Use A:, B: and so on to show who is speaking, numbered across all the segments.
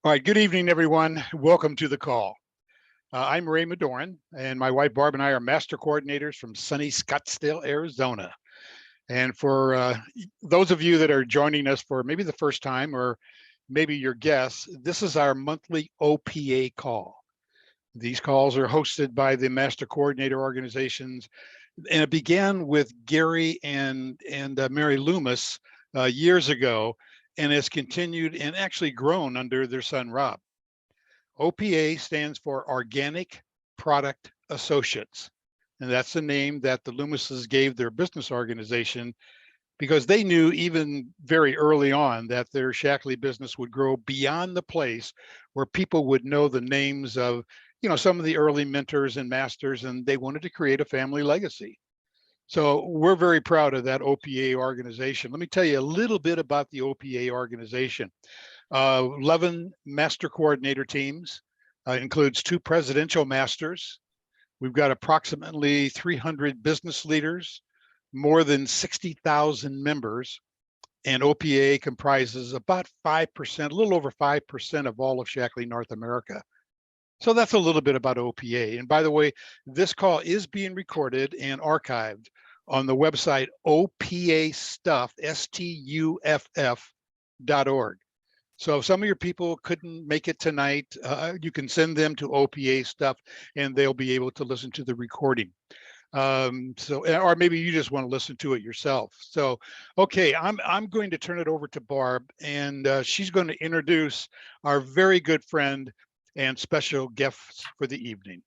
A: All right, good evening, everyone. Welcome to the call. I'm Ray Madoran, and my wife Barb and I are master coordinators from sunny Scottsdale, Arizona. And for those of you that are joining us for maybe the first time or maybe your guests, this is our monthly OPA call. These calls are hosted by the master coordinator organizations, and it began with Gary and Mary Loomis years ago, and has continued and actually grown under their son, Rob. OPA stands for Organic Product Associates. And that's the name that the Loomises gave their business organization because they knew even very early on that their Shackley business would grow beyond the place where people would know the names of, some of the early mentors and masters, and they wanted to create a family legacy. So we're very proud of that OPA organization. Let me tell you a little bit about the OPA organization. 11 master coordinator teams, includes 2 presidential masters. We've got approximately 300 business leaders, more than 60,000 members, and OPA comprises about 5%, a little over 5% of all of Shackley, North America. So that's a little bit about OPA. And by the way, this call is being recorded and archived on the website opastuff.org. So if some of your people couldn't make it tonight, you can send them to OPA Stuff and they'll be able to listen to the recording. Or maybe you just want to listen to it yourself. So, okay, I'm going to turn it over to Barb, and she's going to introduce our very good friend and special guests for the evening.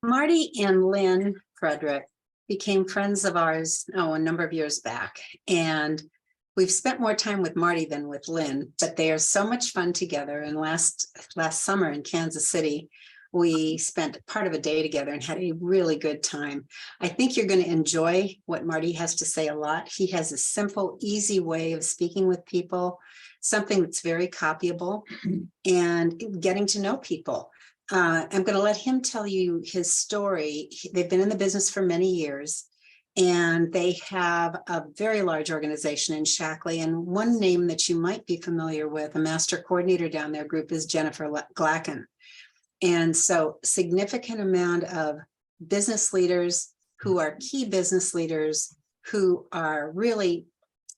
B: Marty and Lynn Frederick became friends of ours, a number of years back. And we've spent more time with Marty than with Lynn, but they are so much fun together. And last summer in Kansas City, we spent part of a day together and had a really good time. I think you're going to enjoy what Marty has to say a lot. He has a simple, easy way of speaking with people, something that's very copyable and getting to know people. I'm going to let him tell you his story. They've been in the business for many years, and they have a very large organization in Shackley. And one name that you might be familiar with, a master coordinator down their group, is Jennifer Glacken. And so significant amount of business leaders who are key business leaders who are really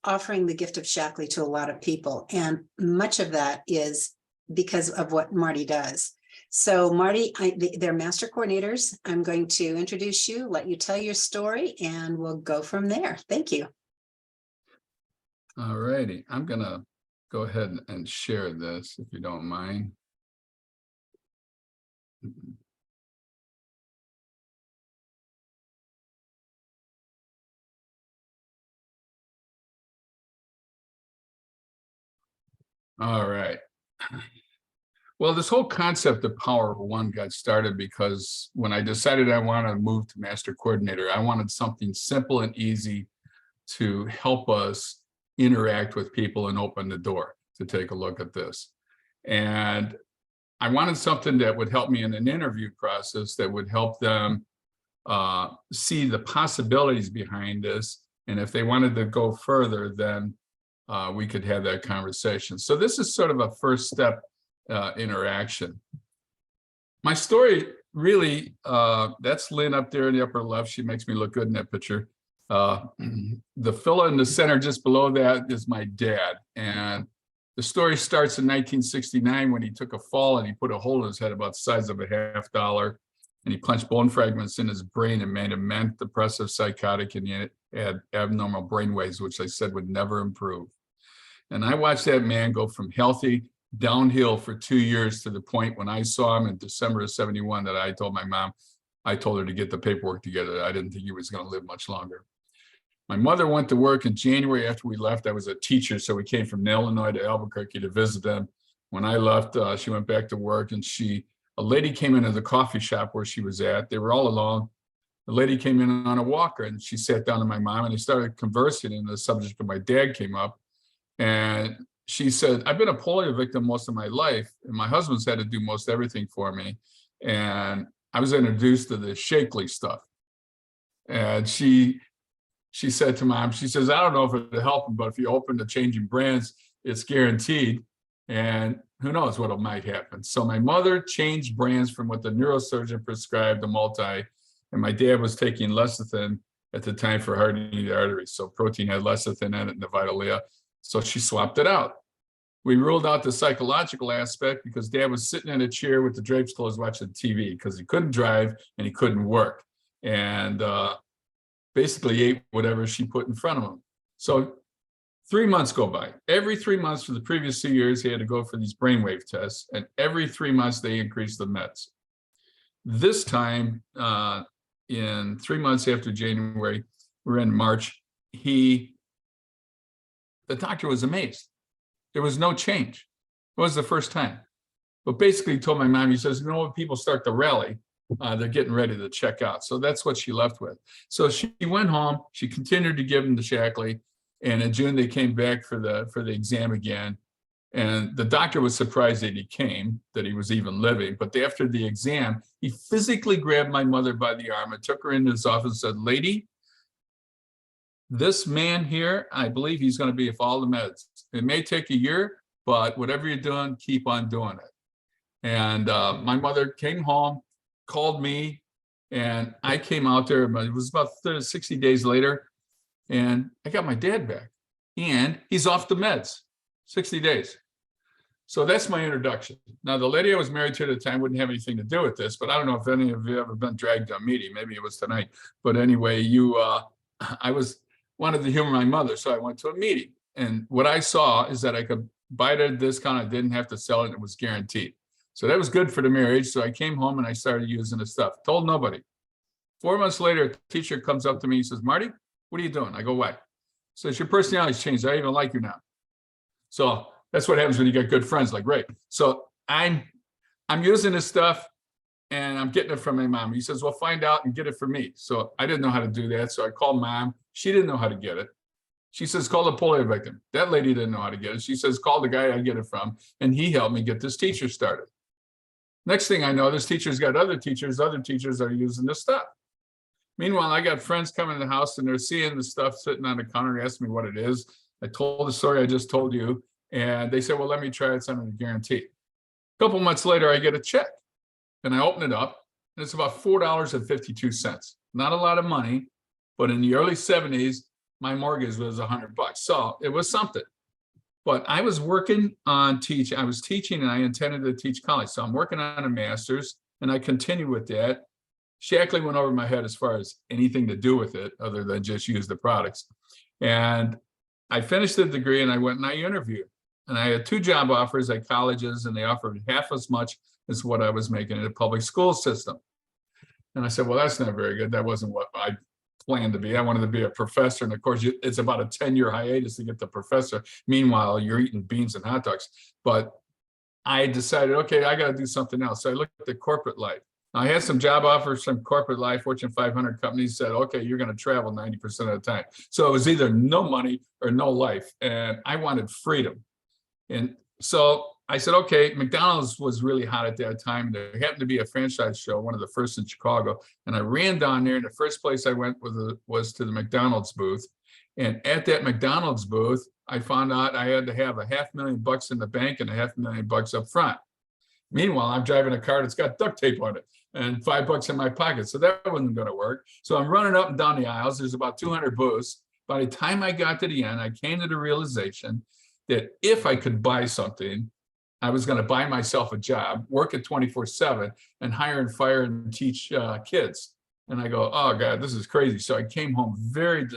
B: offering the gift of Shackley to a lot of people. And much of that is because of what Marty does. So Marty, they're master coordinators. I'm going to introduce you, let you tell your story, and we'll go from there. Thank you.
C: All righty. I'm going to go ahead and share this, if you don't mind. All right. Well, this whole concept of Power of One got started because when I decided I want to move to master coordinator, I wanted something simple and easy to help us interact with people and open the door to take a look at this. And I wanted something that would help me in an interview process, that would help them see the possibilities behind this. And if they wanted to go further, then we could have that conversation. So this is sort of a first step interaction. My story really, that's Lynn up there in the upper left. She makes me look good in that picture. The fellow in the center just below that is my dad. And the story starts in 1969 when he took a fall and he put a hole in his head about the size of a $50, and he punched bone fragments in his brain and made him manic depressive, psychotic, and he had abnormal brain waves, which they said would never improve. And I watched that man go from healthy downhill for 2 years to the point when I saw him in December of '71 that I told my mom, I told her to get the paperwork together. I didn't think he was going to live much longer. My mother went to work in January after we left. I was a teacher, so we came from Illinois to Albuquerque to visit them. When I left, she went back to work, and a lady came into the coffee shop where she was at. They were all alone. The lady came in on a walker, and she sat down to my mom, and they started conversing, and the subject of my dad came up. And she said, I've been a polio victim most of my life, and my husband's had to do most everything for me. And I was introduced to the Shackley stuff. And she she said to mom, she says, I don't know if it'll help him, but if you open to changing brands, it's guaranteed. And who knows what might happen. So my mother changed brands from what the neurosurgeon prescribed, the multi, and my dad was taking lecithin at the time for hardening the arteries. So protein had lecithin in it and the Vitalia. So she swapped it out. We ruled out the psychological aspect because dad was sitting in a chair with the drapes closed watching TV because he couldn't drive and he couldn't work. And basically ate whatever she put in front of him. So 3 months go by. Every 3 months for the previous 2 years, he had to go for these brainwave tests. And every 3 months, they increased the meds. This time, in 3 months after January, we're in March, the doctor was amazed. There was no change. It was the first time. But basically he told my mom, he says, you know, when people start to rally, they're getting ready to check out. So that's what she left with. So she went home. She continued to give him the Shackley. And in June, they came back for the exam again. And the doctor was surprised that he came, that he was even living. But after the exam, he physically grabbed my mother by the arm and took her into his office and said, lady, this man here, I believe he's going to be off all the meds. It may take a year, but whatever you're doing, keep on doing it. And my mother came home, called me, and I came out there, but it was about 60 days later, and I got my dad back, and he's off the meds, 60 days. So that's my introduction. Now, the lady I was married to at the time wouldn't have anything to do with this, but I don't know if any of you ever been dragged to a meeting. Maybe it was tonight. But anyway, I wanted to humor my mother, so I went to a meeting. And what I saw is that I could buy it at a discount. I didn't have to sell it, and it was guaranteed. So that was good for the marriage. So I came home and I started using the stuff. Told nobody. 4 months later, a teacher comes up to me. He says, Marty, what are you doing? I go, why? Says, your personality's changed. I even like you now. So that's what happens when you get good friends like Ray. So I'm using this stuff and I'm getting it from my mom. He says, well, find out and get it for me. So I didn't know how to do that. So I called mom. She didn't know how to get it. She says, call the polio victim. That lady didn't know how to get it. She says, call the guy I get it from. And he helped me get this teacher started. Next thing I know, this teacher's got other teachers are using this stuff. Meanwhile, I got friends coming to the house and they're seeing the stuff sitting on the counter, asking me what it is. I told the story I just told you. And they said, well, let me try it. It's under the guarantee. A couple months later, I get a check and I open it up and it's about $4.52. Not a lot of money, but in the early 70s, my mortgage was $100. So it was something. But I was working on teaching. I was teaching and I intended to teach college. So I'm working on a master's and I continue with that. Shackley went over my head as far as anything to do with it other than just use the products. And I finished the degree and I went and I interviewed. And I had 2 job offers at colleges and they offered half as much as what I was making in a public school system. And I said, well, that's not very good. That wasn't what I planned to be. I wanted to be a professor. And of course, it's about a 10-year hiatus to get the professor. Meanwhile, you're eating beans and hot dogs. But I decided, okay, I got to do something else. So I looked at corporate life. I had some job offers from corporate life. Fortune 500 companies said, okay, you're going to travel 90% of the time. So it was either no money or no life. And I wanted freedom. And so I said, okay, McDonald's was really hot at that time. There happened to be a franchise show, one of the first in Chicago. And I ran down there and the first place I went was to the McDonald's booth. And at that McDonald's booth, I found out I had to have $500,000 in the bank and $500,000 up front. Meanwhile, I'm driving a car that's got duct tape on it and $5 in my pocket. So that wasn't going to work. So I'm running up and down the aisles. There's about 200 booths. By the time I got to the end, I came to the realization that if I could buy something, I was going to buy myself a job, work at 24/7 and hire and fire and teach kids. And I go, oh God, this is crazy. So I came home very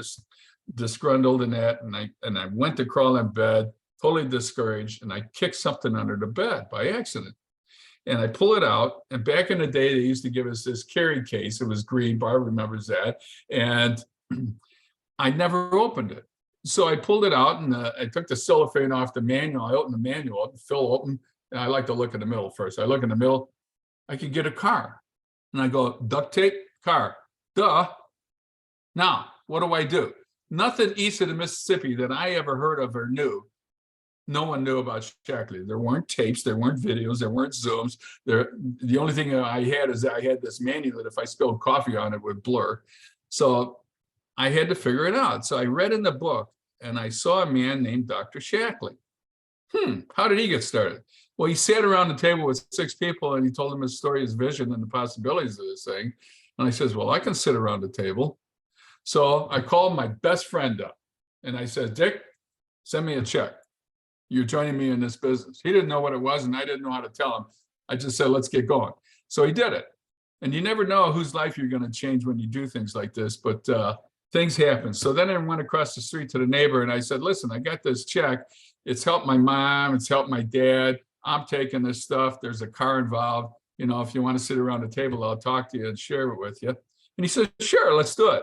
C: disgruntled in that. And I went to crawl in bed, totally discouraged. And I kicked something under the bed by accident. And I pull it out. And back in the day, they used to give us this carry case. It was green. Barb remembers that. And I never opened it. So I pulled it out and I took the cellophane off the manual. I opened the manual, the fill open. And I like to look in the middle first. I look in the middle, I could get a car. And I go, duct tape, car, duh. Now, what do I do? Nothing east of the Mississippi that I ever heard of or knew. No one knew about Shackley. There weren't tapes, there weren't videos, there weren't Zooms. The only thing I had is that I had this manual that if I spilled coffee on it would blur. So I had to figure it out. So I read in the book and I saw a man named Dr. Shackley. How did he get started? Well, he sat around the table with 6 people and he told them his story, his vision, and the possibilities of this thing. And I says, well, I can sit around the table. So I called my best friend up and I said, Dick, send me a check. You're joining me in this business. He didn't know what it was and I didn't know how to tell him. I just said, let's get going. So he did it. And you never know whose life you're going to change when you do things like this, but things happen. So then I went across the street to the neighbor and I said, listen, I got this check. It's helped my mom. It's helped my dad. I'm taking this stuff. There's a car involved. You know, if you want to sit around the table, I'll talk to you and share it with you. And he said, sure, let's do it.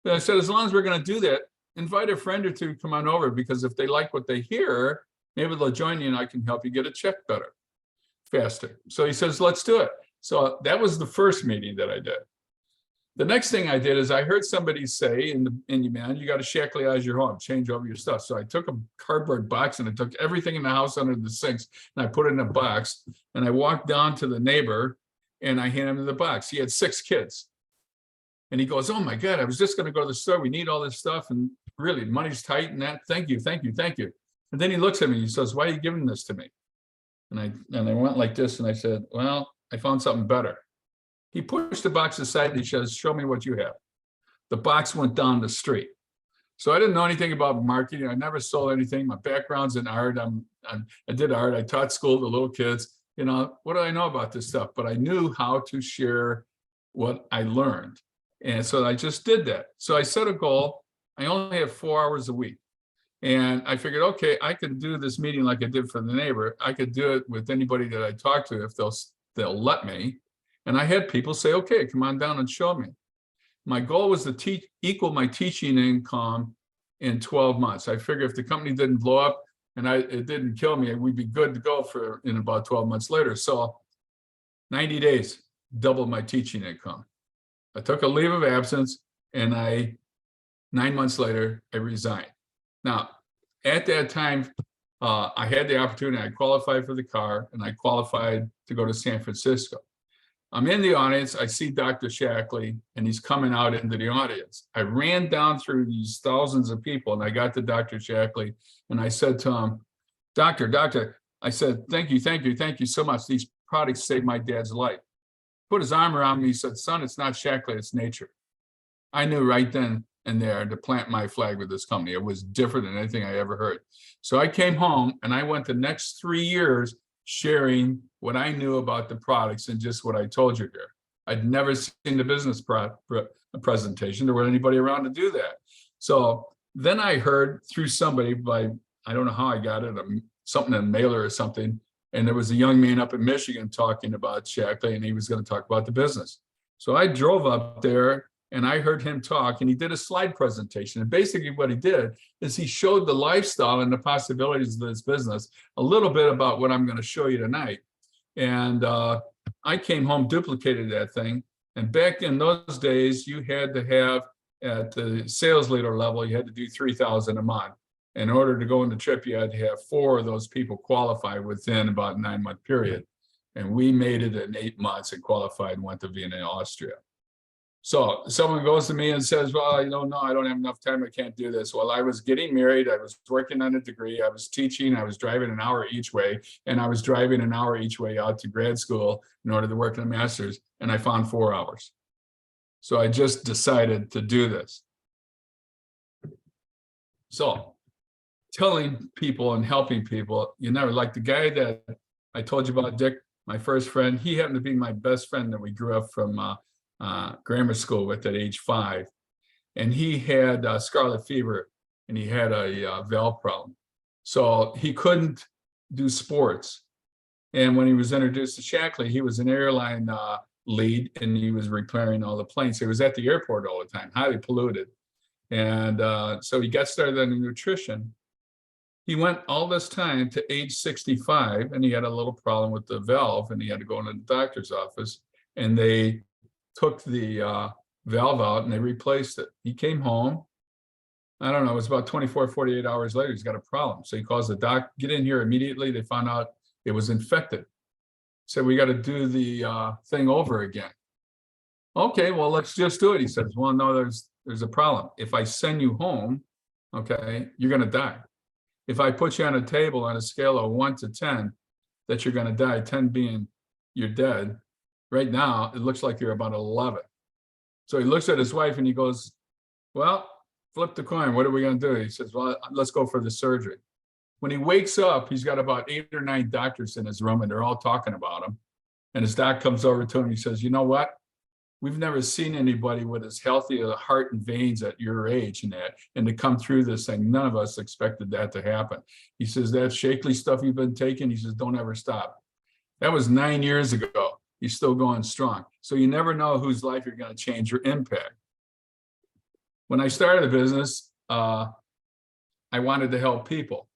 C: And I said, as long as we're going to do that, invite a friend or two to come on over, because if they like what they hear, maybe they'll join you and I can help you get a check better, faster. So he says, let's do it. So that was the first meeting that I did. The next thing I did is I heard somebody say man, you got to Shackley-ize your home, change over your stuff. So I took a cardboard box and I took everything in the house under the sinks and I put it in a box and I walked down to the neighbor and I handed him the box. He had 6 kids. And he goes, oh my God, I was just going to go to the store. We need all this stuff. And really, money's tight and that. Thank you, thank you, thank you. And then he looks at me and he says, why are you giving this to me? And I went like this and I said, well, I found something better. He pushed the box aside and he says, show me what you have. The box went down the street. So I didn't know anything about marketing. I never sold anything. My background's in art. I did art. I taught school to little kids. You know, what do I know about this stuff? But I knew how to share what I learned. And so I just did that. So I set a goal. I only have 4 hours a week. And I figured, okay, I could do this meeting like I did for the neighbor. I could do it with anybody that I talk to if they'll let me. And I had people say, okay, come on down and show me. My goal was to equal my teaching income in 12 months. I figured if the company didn't blow up and it didn't kill me, we'd be good to go in about 12 months later. So 90 days, doubled my teaching income. I took a leave of absence and 9 months later, I resigned. Now, at that time, I had the opportunity, I qualified for the car and I qualified to go to San Francisco. I'm in the audience, I see Dr. Shackley and he's coming out into the audience. I ran down through these thousands of people and I got to Dr. Shackley and I said to him, Doctor, I said, thank you so much. These products saved my dad's life. Put his arm around me, he said, son, it's not Shackley, it's nature. I knew right then and there to plant my flag with this company. It was different than anything I ever heard. So I came home and I went the next 3 years sharing what I knew about the products and just what I told you here. I'd never seen the business presentation. There wasn't anybody around to do that. So then I heard through somebody I don't know how I got it, something in a mailer or something. And there was a young man up in Michigan talking about Shackley and he was going to talk about the business. So I drove up there and I heard him talk and he did a slide presentation. And basically what he did is he showed the lifestyle and the possibilities of this business, a little bit about what I'm going to show you tonight. And I came home, duplicated that thing. And back in those days, you had to have at the sales leader level, you had to do 3,000 a month. In order to go on the trip, you had to have 4 of those people qualify within about a 9-month period. And we made it in 8 months and qualified and went to Vienna, Austria. So someone goes to me and says, well, I don't know, I don't have enough time, I can't do this. Well, I was getting married, I was working on a degree, I was teaching, I was driving an hour each way, and I was driving an hour each way out to grad school in order to work in a master's, and I found 4 hours. So I just decided to do this. So telling people and helping people, you never, like the guy that I told you about, Dick, my first friend, he happened to be my best friend that we grew up from grammar school with at age 5. And he had scarlet fever and he had a valve problem. So he couldn't do sports. And when he was introduced to Shackley, he was an airline lead and he was repairing all the planes. So he was at the airport all the time, highly polluted. And so he got started on nutrition. He went all this time to age 65 and he had a little problem with the valve and he had to go into the doctor's office and they took the valve out and they replaced it. He came home. I don't know, it was about 24, 48 hours later, he's got a problem. So he calls the doc, get in here immediately. They found out it was infected. So we got to do the thing over again. Okay, well, let's just do it. He says, well, no, there's a problem. If I send you home, okay, you're gonna die. If I put you on a table on a scale of 1 to 10, that you're gonna die, 10 being you're dead, right now, it looks like you're about 11. So he looks at his wife and he goes, well, flip the coin. What are we gonna do? He says, well, let's go for the surgery. When he wakes up, he's got about 8 or 9 doctors in his room and they're all talking about him. And his doc comes over to him. He says, you know what? We've never seen anybody with as healthy a heart and veins at your age and to come through this thing. None of us expected that to happen. He says, that Shakely stuff you've been taking, he says, don't ever stop. That was 9 years ago. He's still going strong. So you never know whose life you're going to change or impact. When I started the business, I wanted to help people.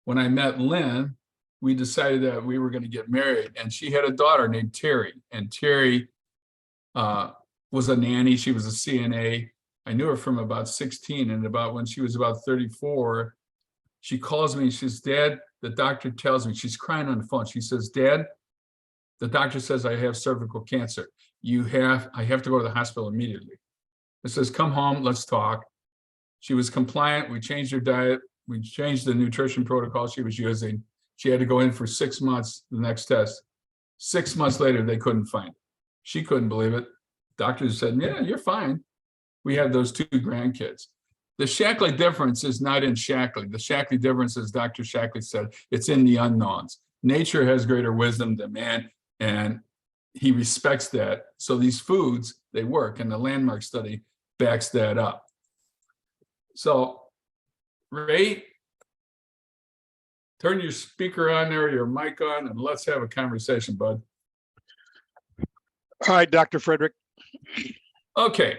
C: When I met Lynn, we decided that we were going to get married, and she had a daughter named Terry, and Terry was a nanny. She was a CNA. I knew her from about 16, and about when she was about 34, she calls me. She says, Dad, the doctor tells me, she's crying on the phone. She says, Dad, the doctor says I have cervical cancer. I have to go to the hospital immediately. It says, come home, let's talk. She was compliant. We changed her diet. We changed the nutrition protocol she was using. She had to go in for 6 months, the next test. 6 months later, they couldn't find it. She couldn't believe it. Doctors said, yeah, you're fine. We have those 2 grandkids. The Shakely difference is not in Shakely. The Shakely difference, as Dr. Shakely said, it's in the unknowns. Nature has greater wisdom than man, and he respects that. So these foods, they work, and the landmark study backs that up. So, Ray, turn your speaker on there, your mic on, and let's have a conversation, bud.
A: All right, Dr. Frederick.
C: Okay.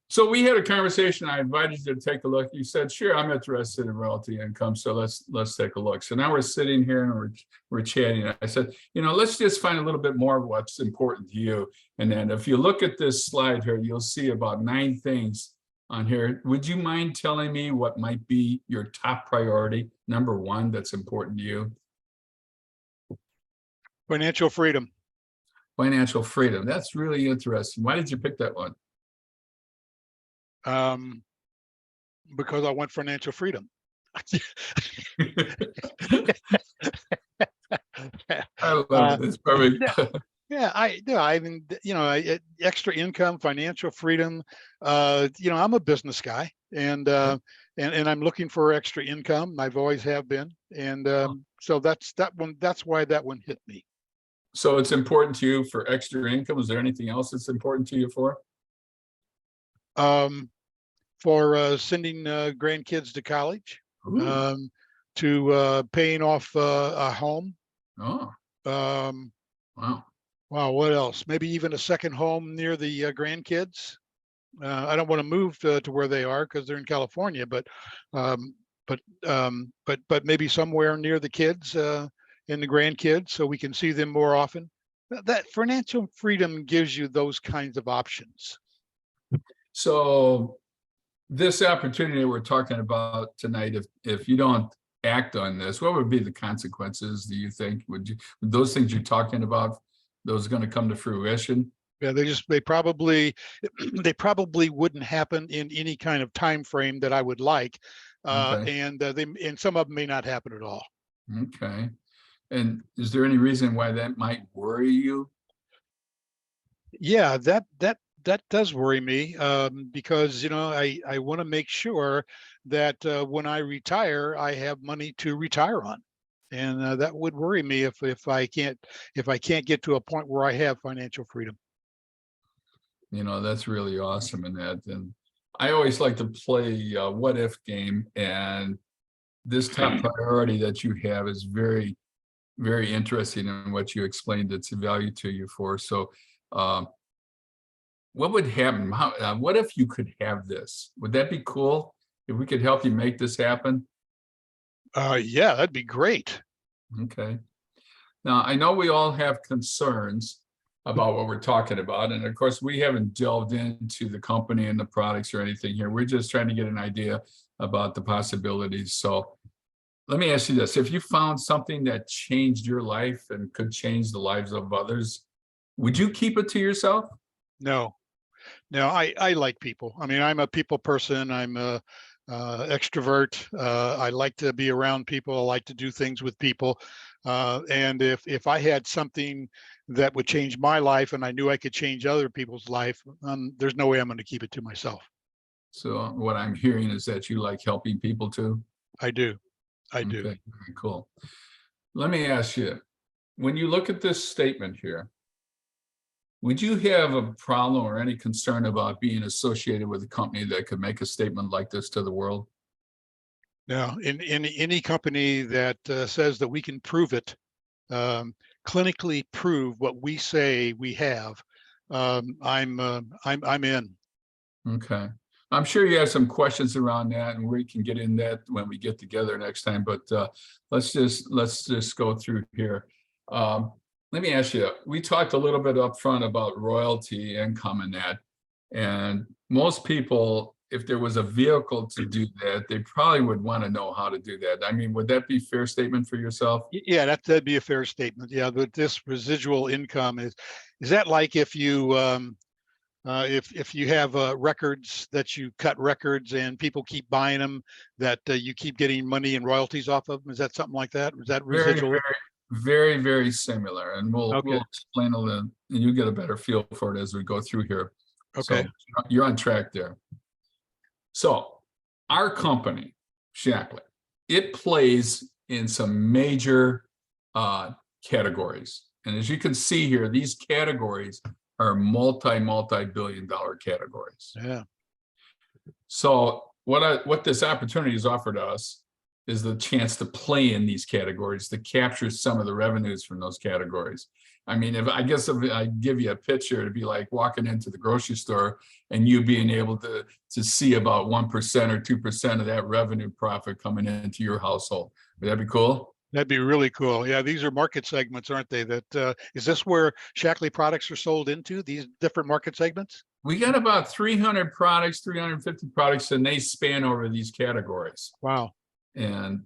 C: So we had a conversation. I invited you to take a look. You said, sure, I'm interested in royalty income. So let's take a look. So now we're sitting here and we're chatting. I said, let's just find a little bit more of what's important to you. And then if you look at this slide here, you'll see about 9 things on here. Would you mind telling me what might be your top priority, number 1, that's important to you?
A: Financial freedom.
C: Financial freedom. That's really interesting. Why did you pick that one?
A: Because I want financial freedom.
C: I love it. It's perfect.
A: I mean, extra income, financial freedom. I'm a business guy, and I'm looking for extra income. I've always have been, and so that's that one. That's why that one hit me.
C: So it's important to you for extra income. Is there anything else that's important to you for?
A: For sending grandkids to college, to paying off a home.
C: Oh, wow.
A: Wow, what else? Maybe even a second home near the grandkids. I don't want to move to where they are because they're in California, but maybe somewhere near the kids and the grandkids, so we can see them more often. That financial freedom gives you those kinds of options.
C: So this opportunity we're talking about tonight, if you don't act on this, what would be the consequences, do you think? Would those things you're talking about, those are going to come to fruition?
A: Yeah, they probably wouldn't happen in any kind of time frame that I would like,
C: Okay.
A: and some of them may not happen at all.
C: Okay. And is there any reason why that might worry you?
A: Yeah, that does worry me, because I want to make sure that when I retire, I have money to retire on, and that would worry me if I can't get to a point where I have financial freedom.
C: That's really awesome in that. And I always like to play a what if game, and this top priority that you have is very, very interesting in what you explained its value to you for. So what would happen? What if you could have this? Would that be cool if we could help you make this happen?
A: Yeah, that'd be great.
C: Okay. Now, I know we all have concerns about what we're talking about. And of course, we haven't delved into the company and the products or anything here. We're just trying to get an idea about the possibilities. So let me ask you this. If you found something that changed your life and could change the lives of others, would you keep it to yourself?
A: No, No, I like people. I mean, I'm a people person. I'm a extrovert. I like to be around people. I like to do things with people. And if I had something that would change my life and I knew I could change other people's life, there's no way I'm going to keep it to myself.
C: So what I'm hearing is that you like helping people too?
A: I do. I
C: Okay,
A: do.
C: very cool. Let me ask you, when you look at this statement here, would you have a problem or any concern about being associated with a company that could make a statement like this to the world?
A: Now, in any company that says that we can prove it, clinically prove what we say we have, I'm in.
C: Okay. I'm sure you have some questions around that, and we can get in that when we get together next time, but let's just go through here. Let me ask you, we talked a little bit up front about royalty income and that, and most people, if there was a vehicle to do that, they probably would want to know how to do that. I mean, would that be a fair statement for yourself?
A: Yeah, that'd be a fair statement. Yeah, but this residual income is that like if you if you have records that you cut records and people keep buying them, that you keep getting money and royalties off of them? Is that something like that? Is that
C: Very,
A: residual?
C: very similar, and we'll
A: Okay.
C: explain a little, and you get a better feel for it as we go through here.
A: Okay.
C: So you're on track there. So our company, Shackley, it plays in some major categories. And as you can see here, these categories are multi-billion dollar categories.
A: Yeah.
C: So what this opportunity has offered us is the chance to play in these categories, to capture some of the revenues from those categories. I mean, if I give you a picture, it'd be like walking into the grocery store and you being able to see about 1% or 2% of that revenue profit coming into your household. Would that be cool?
A: That'd be really cool. Yeah, these are market segments, aren't they? That is this where Shackley products are sold into, these different market segments?
C: We got about 300 products, 350 products, and they span over these categories.
A: Wow.
C: And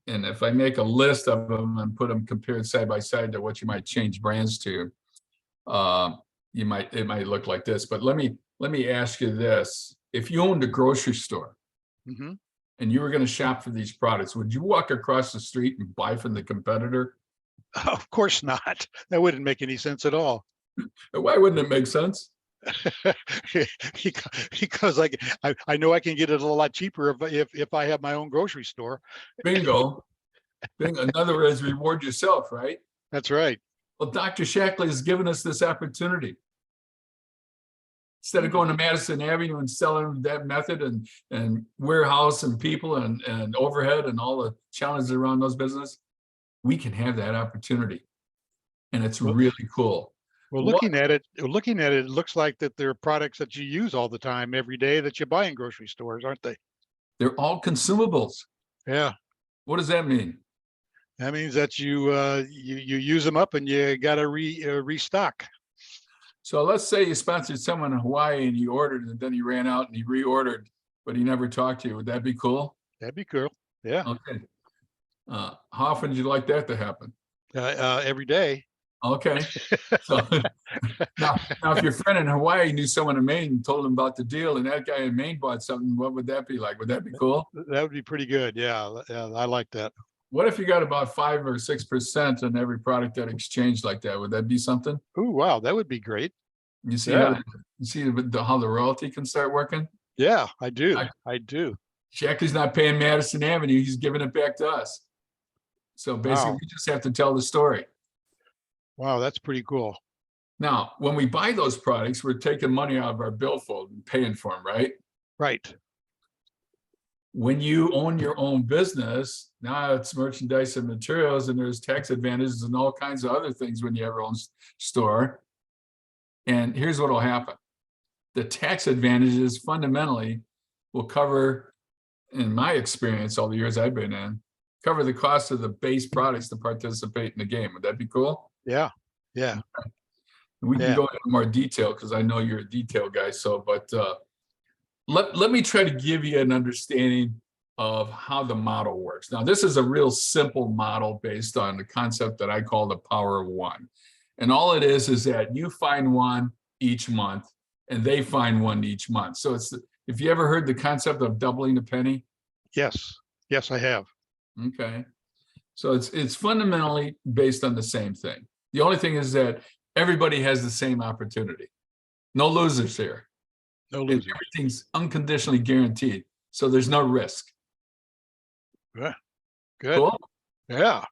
C: if I make a list of them and put them compared side by side to what you might change brands to, it might look like this. But let me ask you this: if you owned a grocery store
A: Mm-hmm.
C: and you were going to shop for these products, would you walk across the street and buy from the competitor?
A: Of course not. That wouldn't make any sense at all.
C: Why wouldn't it make sense?
A: Because I know I can get it a lot cheaper if I have my own grocery store.
C: Bingo. Bingo. In other words, reward yourself, right?
A: That's right.
C: Well, Dr. Shackley has given us this opportunity. Instead of going to Madison Avenue and selling that method and warehouse and people and overhead and all the challenges around those business, we can have that opportunity. And it's
A: Well,
C: really cool.
A: well, looking at it, it looks like that there are products that you use all the time, every day, that you buy in grocery stores, aren't they?
C: They're all consumables.
A: Yeah.
C: What does that mean?
A: That means that you use them up and you got to restock.
C: So let's say you sponsored someone in Hawaii and you ordered and then he ran out and he reordered, but he never talked to you. Would that be cool?
A: That'd be cool. Yeah.
C: Okay. How often would you like that to happen?
A: Every day.
C: Okay. So now if your friend in Hawaii knew someone in Maine and told him about the deal and that guy in Maine bought something, what would that be like? Would that be cool?
A: That would be pretty good. Yeah. Yeah, I like that.
C: What if you got about 5 or 6% on every product that exchanged like that? Would that be something?
A: Oh, wow. That would be great.
C: You see
A: Yeah.
C: how the royalty can start working?
A: Yeah, I do. I do.
C: Shackley's not paying Madison Avenue. He's giving it back to us. So basically,
A: Wow.
C: we just have to tell the story.
A: Wow, that's pretty cool.
C: Now, when we buy those products, we're taking money out of our billfold and paying for them, right?
A: Right.
C: When you own your own business, now it's merchandise and materials, and there's tax advantages and all kinds of other things when you have your own store. And here's what will happen. The tax advantages fundamentally will cover, in my experience, all the years I've been in, cover the cost of the base products to participate in the game. Would that be cool?
A: Yeah. Yeah.
C: We can
A: Yeah.
C: go into more detail because I know you're a detail guy. So, but let me try to give you an understanding of how the model works. Now, this is a real simple model based on the concept that I call the power of one. And all it is that you find one each month and they find one each month. So if you ever heard the concept of doubling a penny,
A: Yes. Yes, I have.
C: okay. So it's fundamentally based on the same thing. The only thing is that everybody has the same opportunity. No losers here.
A: No
C: And
A: losers.
C: everything's unconditionally guaranteed. So there's no risk.
A: Good. Good.
C: Cool.
A: Yeah.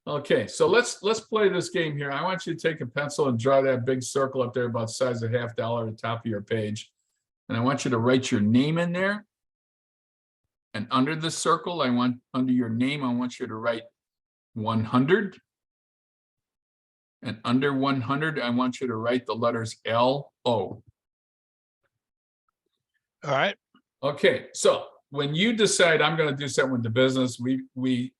C: Okay, so let's play this game here. I want you to take a pencil and draw that big circle up there about the size of $50 at the top of your page. And I want you to write your name in there. And under the circle, under your name, I want you to write 100. And under 100, I want you to write the letters LO.
A: All right.
C: Okay, so when you decide I'm going to do something with the business, we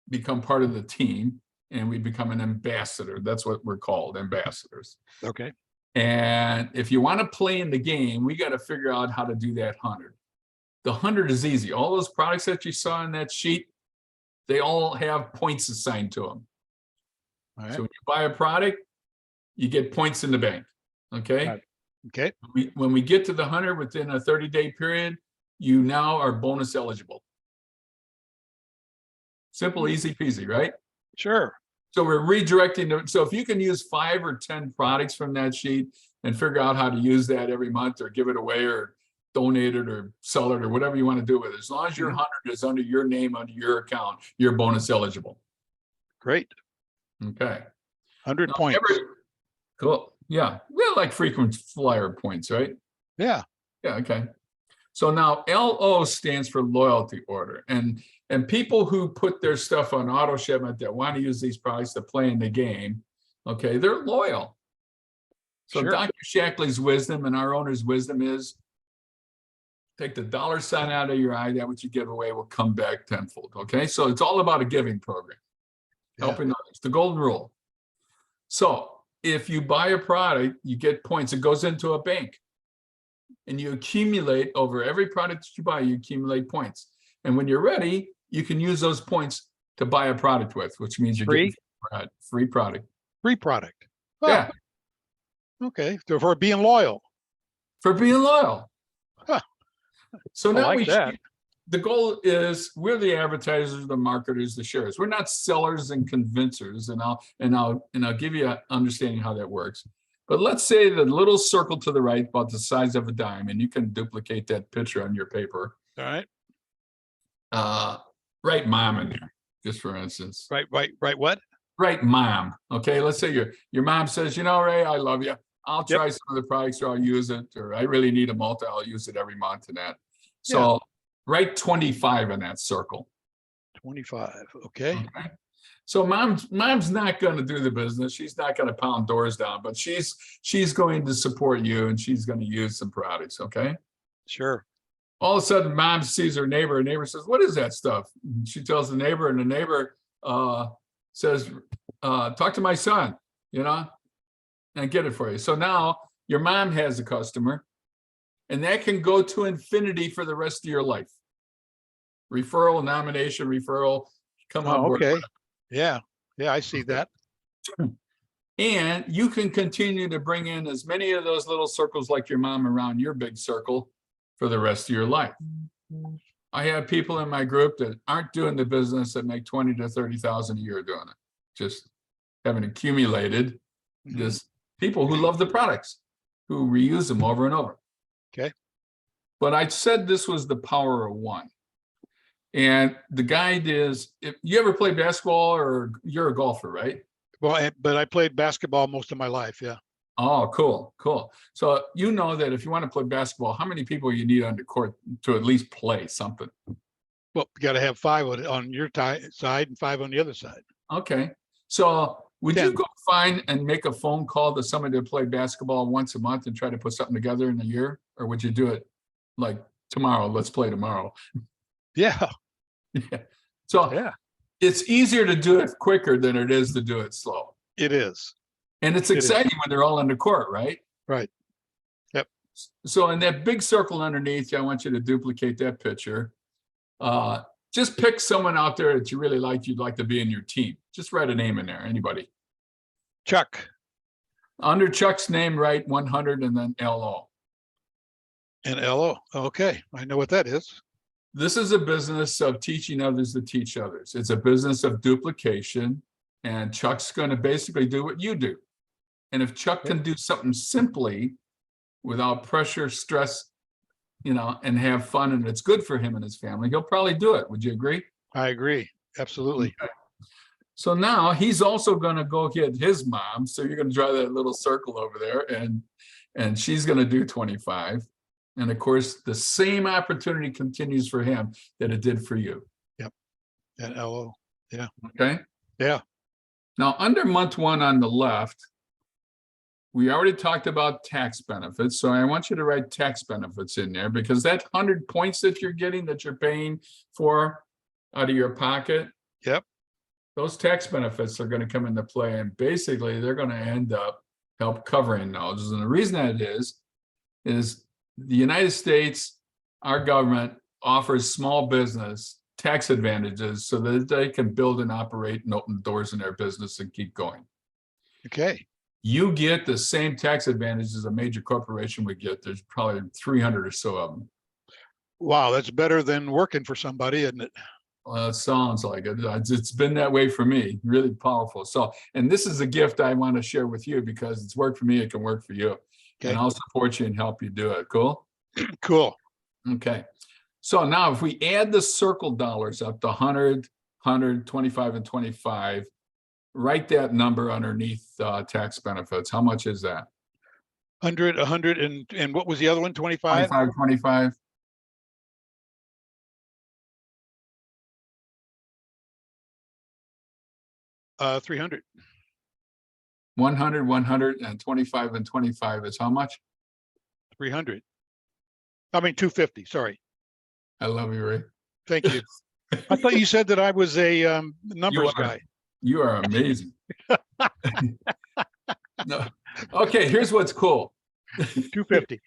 C: become part of the team and we become an ambassador. That's what we're called, ambassadors.
A: Okay.
C: And if you want to play in the game, we got to figure out how to do that 100. The 100 is easy. All those products that you saw in that sheet, they all have points assigned to them.
A: All right.
C: So when you buy a product, you get points in the bank. Okay.
A: Right. Okay.
C: When we get to the 100 within a 30-day period, you now are bonus eligible. Simple, easy peasy, right?
A: Sure.
C: So we're redirecting them. So if you can use 5 or 10 products from that sheet and figure out how to use that every month or give it away or donate it or sell it or whatever you want to do with it, as long as your 100 is under your name, under your account, you're bonus eligible.
A: Great.
C: Okay.
A: 100
C: Now,
A: points.
C: Cool. Yeah. Well, like frequent flyer points, right?
A: Yeah.
C: Yeah. Okay. So now LO stands for loyalty order. And people who put their stuff on auto shipment that want to use these products to play in the game, okay, they're loyal. So
A: Sure.
C: Dr. Shackley's wisdom and our owner's wisdom is take the dollar sign out of your eye, that what you give away will come back tenfold. Okay. So it's all about a giving program, helping others, the golden rule. So if you buy a product, you get points, it goes into a bank. And you accumulate over every product that you buy, you accumulate points. And when you're ready, you can use those points to buy a product with, which means you're getting free product.
A: Free product. Oh,
C: Yeah.
A: okay. So for being loyal.
C: For being loyal.
A: Huh.
C: So
A: I
C: now
A: like that.
C: the goal is we're the advertisers, the marketers, the sharers. We're not sellers and convincers. And I'll give you an understanding how that works. But let's say the little circle to the right, about the size of a dime, and you can duplicate that picture on your paper.
A: All right.
C: Write mom in there, just for instance.
A: Right. What?
C: Write mom. Okay. Let's say your mom says, you know, Ray, I love you. I'll
A: Yep.
C: try some of the products or I'll use it, or I really need a multi, I'll use it every month and that. So write 25 in that circle.
A: 25. Okay.
C: Okay. So mom's not going to do the business. She's not going to pound doors down, but she's going to support you and she's going to use some products. Okay.
A: Sure.
C: All of a sudden, mom sees her neighbor. Neighbor says, "What is that stuff?" And she tells the neighbor, and the neighbor says, "Talk to my son, you know, and get it for you." So now your mom has a customer, and that can go to infinity for the rest of your life. Referral, nomination, referral, come on
A: Oh,
C: board.
A: okay. Yeah. Yeah. I see that.
C: And you can continue to bring in as many of those little circles like your mom around your big circle for the rest of your life. I have people in my group that aren't doing the business that make 20 to 30,000 a year doing it. Just haven't accumulated. Just people who love the products, who reuse them over and over.
A: Okay.
C: But I said this was the power of one. And the guide is, if you ever play basketball, or you're a golfer, right?
A: Well, but I played basketball most of my life. Yeah.
C: Oh, cool. So you know that if you want to play basketball, how many people you need on the court to at least play something?
A: Well, you got to have 5 on your side and 5 on the other side.
C: Okay. So would
A: 10.
C: you go find and make a phone call to somebody to play basketball once a month and try to put something together in a year? Or would you do it like tomorrow? Let's play tomorrow.
A: Yeah.
C: Yeah. So
A: Yeah.
C: it's easier to do it quicker than it is to do it slow.
A: It is.
C: And it's
A: It is.
C: exciting when they're all on the court, right?
A: Right. Yep.
C: So in that big circle underneath, I want you to duplicate that picture. Just pick someone out there that you really like, you'd like to be in your team. Just write a name in there, anybody.
A: Chuck.
C: Under Chuck's name, write 100 and then LO.
A: And LO. Okay, I know what that is.
C: This is a business of teaching others to teach others. It's a business of duplication, and Chuck's going to basically do what you do. And if Chuck can do something simply without pressure, stress, and have fun, and it's good for him and his family, he'll probably do it. Would you agree?
A: I agree. Absolutely.
C: Okay. So now he's also going to go get his mom. So you're going to draw that little circle over there, and she's going to do 25. And of course, the same opportunity continues for him that it did for you.
A: Yep. And LO. Yeah.
C: Okay.
A: Yeah.
C: Now, under month one on the left, we already talked about tax benefits. So I want you to write tax benefits in there, because that 100 points that you're getting, that you're paying for out of your pocket.
A: Yep.
C: Those tax benefits are going to come into play, and basically they're going to end up help covering those. And the reason that is the United States, our government offers small business tax advantages so that they can build and operate and open doors in their business and keep going.
A: Okay.
C: You get the same tax advantages a major corporation would get. There's probably 300 or so of them.
A: Wow, that's better than working for somebody, isn't it?
C: Well, it sounds like it. It's been that way for me. Really powerful. So, and this is a gift I want to share with you, because it's worked for me. It can work for you.
A: Okay.
C: And I'll support you and help you do it. Cool?
A: Cool.
C: Okay. So now if we add the circle dollars up to 100, 100, 25, and 25, write that number underneath tax benefits. How much is that?
A: 100, 100, and what was the other one? 25?
C: 25, 25.
A: Uh, 300.
C: 100, 100, and 25 and 25 is how much?
A: 300. I mean, 250. Sorry.
C: I love you, Ray.
A: Thank you. I thought you said that I was a numbers guy.
C: You are amazing. No. Okay, here's what's cool.
A: 250.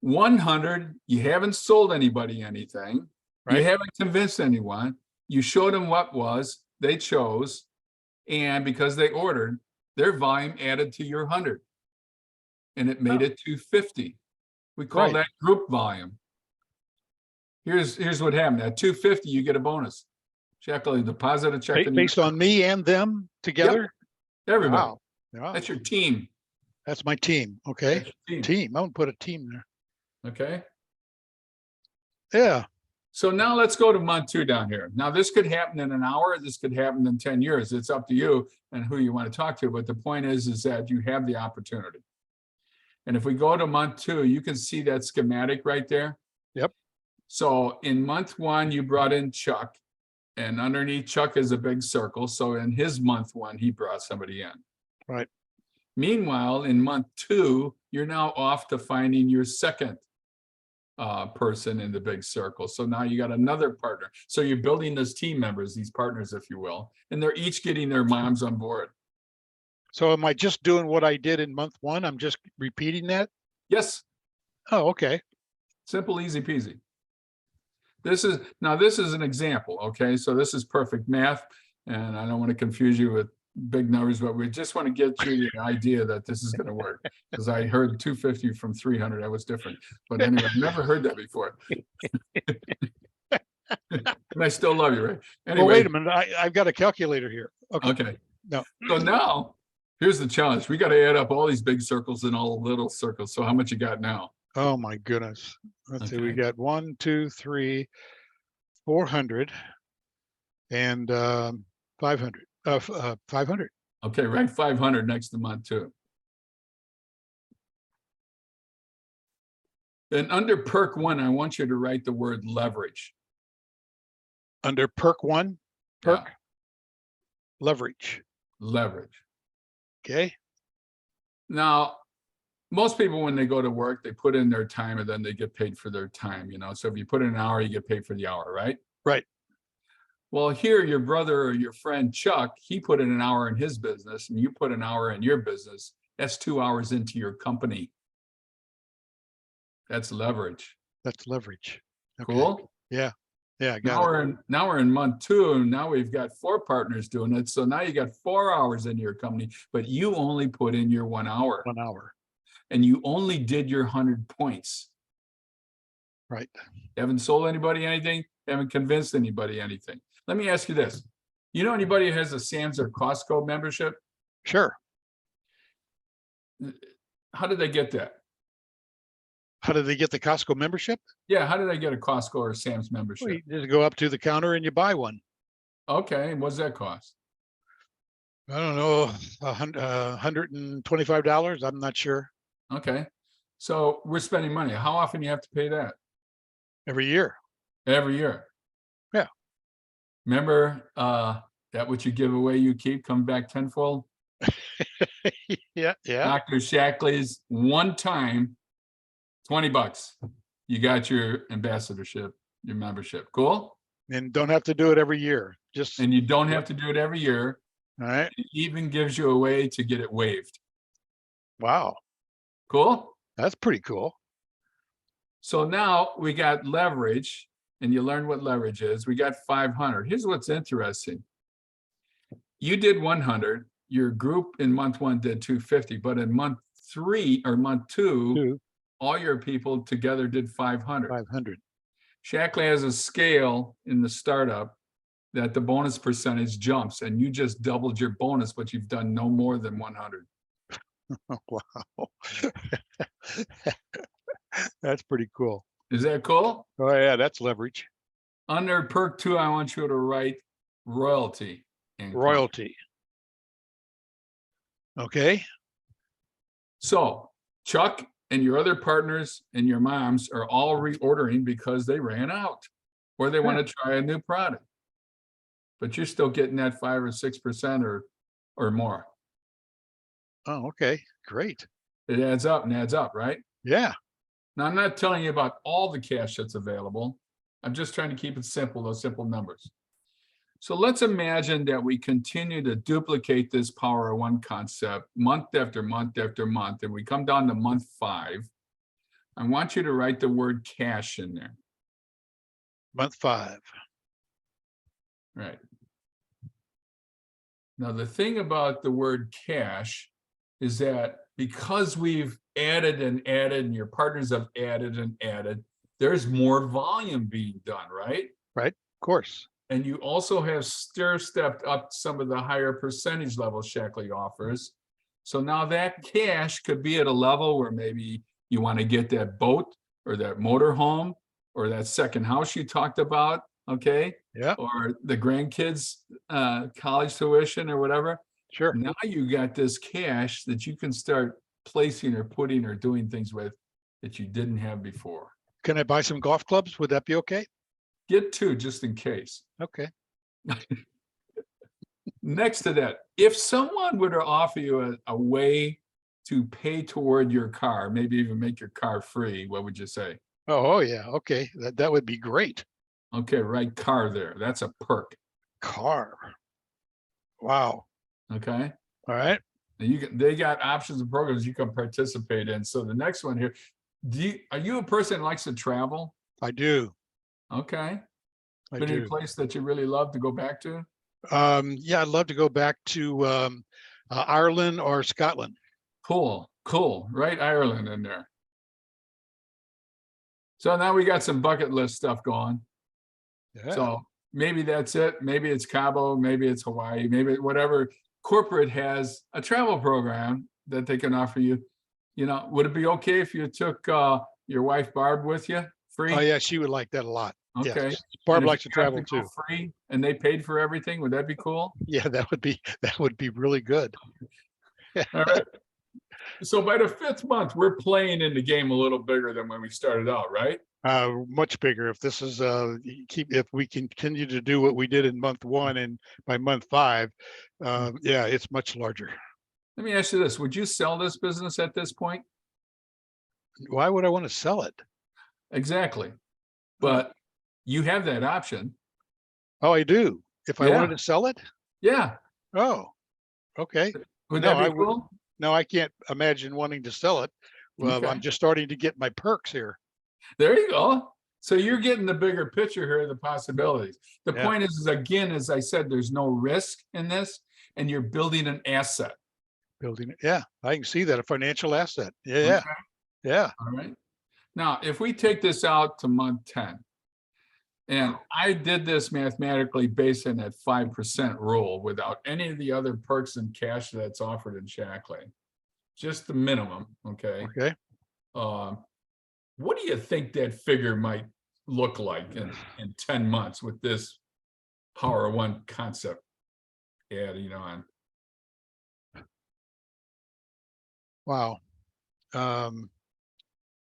C: 100, you haven't sold anybody anything.
A: Right.
C: You haven't convinced anyone. You showed them what was, they chose, and because they ordered, their volume added to your 100. And it made it 250. We call that group volume. Here's what happened. At 250, you get a bonus. Check, deposit a check.
A: Based on me and them together?
C: Yep. Everybody.
A: Wow. Wow.
C: That's your team.
A: That's my team. Okay.
C: That's your team.
A: Team. I'm gonna put a team there.
C: Okay.
A: Yeah.
C: So now let's go to month two down here. Now this could happen in an hour. This could happen in 10 years. It's up to you and who you want to talk to. But the point is that you have the opportunity. And if we go to month two, you can see that schematic right there.
A: Yep.
C: So in month one, you brought in Chuck, and underneath Chuck is a big circle. So in his month one, he brought somebody in.
A: Right.
C: Meanwhile, in month two, you're now off to finding your second person in the big circle. So now you got another partner. So you're building those team members, these partners, if you will, and they're each getting their moms on board.
A: So am I just doing what I did in month one? I'm just repeating that?
C: Yes.
A: Oh, okay.
C: Simple, easy peasy. This is an example. Okay. So this is perfect math, and I don't want to confuse you with big numbers, but we just want to get you the idea that this is going to work, because I heard 250 from 300. That was different. But anyway, I've never heard that before. And I still love you, right? Anyway,
A: Well, wait a minute. I've got a calculator here. Okay.
C: Okay.
A: No.
C: So now here's the challenge. We got to add up all these big circles and all the little circles. So how much you got now?
A: Oh my goodness. Let's see. We
C: Okay.
A: got 1, 2, 3, 400 and 500. 500.
C: Okay, right. 500 next to month two. Then under perk one, I want you to write the word leverage.
A: Under perk one, perk,
C: Yeah.
A: leverage.
C: Leverage.
A: Okay.
C: Now, most people, when they go to work, they put in their time and then they get paid for their time, So if you put in an hour, you get paid for the hour, right?
A: Right.
C: Well, here, your brother or your friend Chuck, he put in an hour in his business and you put an hour in your business. That's 2 hours into your company. That's leverage.
A: That's leverage. Okay.
C: Cool.
A: Yeah. Yeah. I
C: Now
A: got it.
C: now we're in month two, and now we've got 4 partners doing it. So now you got 4 hours in your company, but you only put in your 1 hour.
A: 1 hour.
C: And you only did your 100 points.
A: Right.
C: Haven't sold anybody anything, haven't convinced anybody anything. Let me ask you this. You know anybody who has a Sam's or Costco membership?
A: Sure.
C: How did they get that?
A: How did they get the Costco membership?
C: Yeah, how did I get a Costco or Sam's
A: Well,
C: membership?
A: you just go up to the counter and you buy one.
C: Okay, and what's that cost?
A: I don't know, $125. I'm not sure.
C: Okay, so we're spending money. How often do you have to pay that?
A: Every year.
C: Every year.
A: Yeah.
C: Remember, that what you give away, you keep, come back tenfold?
A: Yeah. Yeah.
C: Dr. Shackley's one time, $20. You got your ambassadorship, your membership. Cool?
A: And don't have to do it every year. Just,
C: And you don't have to do it every year.
A: all right.
C: It even gives you a way to get it waived.
A: Wow.
C: Cool?
A: That's pretty cool.
C: So now we got leverage, and you learn what leverage is. We got 500. Here's what's interesting. You did 100. Your group in month one did 250, but in month three or month two,
A: Two,
C: all your people together did 500.
A: 500.
C: Shackley has a scale in the startup that the bonus percentage jumps, and you just doubled your bonus, but you've done no more than 100.
A: Wow. That's pretty cool.
C: Is that cool?
A: Oh yeah, that's leverage.
C: Under perk 2, I want you to write royalty income.
A: Royalty. Okay.
C: So Chuck and your other partners and your moms are all reordering because they ran out, or they want to try a new product. But you're still getting that 5 or 6% or more.
A: Oh, okay. Great.
C: It adds up and adds up, right?
A: Yeah.
C: Now, I'm not telling you about all the cash that's available. I'm just trying to keep it simple, those simple numbers. So let's imagine that we continue to duplicate this power of one concept month after month after month, and we come down to month 5. I want you to write the word cash in there.
A: Month 5.
C: Right. Now, the thing about the word cash is that because we've added and added, and your partners have added and added, there's more volume being done, right?
A: Right. Of course.
C: And you also have stepped up some of the higher percentage levels Shackley offers. So now that cash could be at a level where maybe you want to get that boat or that motor home or that second house you talked about, okay?
A: Yeah.
C: Or the grandkids' college tuition or whatever.
A: Sure.
C: Now you got this cash that you can start placing or putting or doing things with that you didn't have before.
A: Can I buy some golf clubs? Would that be okay?
C: Get 2 just in case.
A: Okay.
C: Next to that, if someone were to offer you a way to pay toward your car, maybe even make your car free, what would you say?
A: Oh yeah. Okay. That would be great.
C: Okay, right, car there. That's a perk.
A: Car. Wow.
C: Okay.
A: All right.
C: And they got options and programs you can participate in. So the next one here, are you a person that likes to travel?
A: I do.
C: Okay.
A: I
C: Been any
A: do.
C: place that you really love to go back to?
A: Yeah, I'd love to go back to Ireland or Scotland.
C: Cool, cool. Right, Ireland in there. So now we got some bucket list stuff going.
A: Yeah.
C: So maybe that's it. Maybe it's Cabo, maybe it's Hawaii, maybe whatever. Corporate has a travel program that they can offer you. You know, would it be okay if you took your wife Barb with you free?
A: Oh yeah, she would like that a lot.
C: Okay.
A: Yes. Barb
C: And if
A: likes to
C: you have
A: travel
C: go
A: too.
C: free and they paid for everything, would that be cool?
A: Yeah, that would be really good.
C: All right. So by the 5th month, we're playing in the game a little bigger than when we started out, right?
A: Much bigger. If this is if we continue to do what we did in month 1 and by month 5, yeah, it's much larger.
C: Let me ask you this. Would you sell this business at this point?
A: Why would I want to sell it?
C: Exactly. But you have that option.
A: Oh, I do. If I
C: Yeah.
A: wanted to sell it?
C: Yeah.
A: Oh, okay.
C: Would
A: No,
C: that
A: I
C: be
A: would-
C: cool?
A: No, I can't imagine wanting to sell it. Well,
C: Okay.
A: I'm just starting to get my perks here.
C: There you go. So you're getting the bigger picture here, the possibilities. The
A: Yeah.
C: point is, again, as I said, there's no risk in this, and you're building an asset.
A: Building it. Yeah, I can see that, a financial asset. Yeah,
C: Okay?
A: yeah.
C: All right. Now, if we take this out to month 10, and I did this mathematically based on that 5% rule without any of the other perks and cash that's offered in Shackley, just the minimum, okay?
A: Okay.
C: What do you think that figure might look like in 10 months with this Power of One concept adding on?
A: Wow.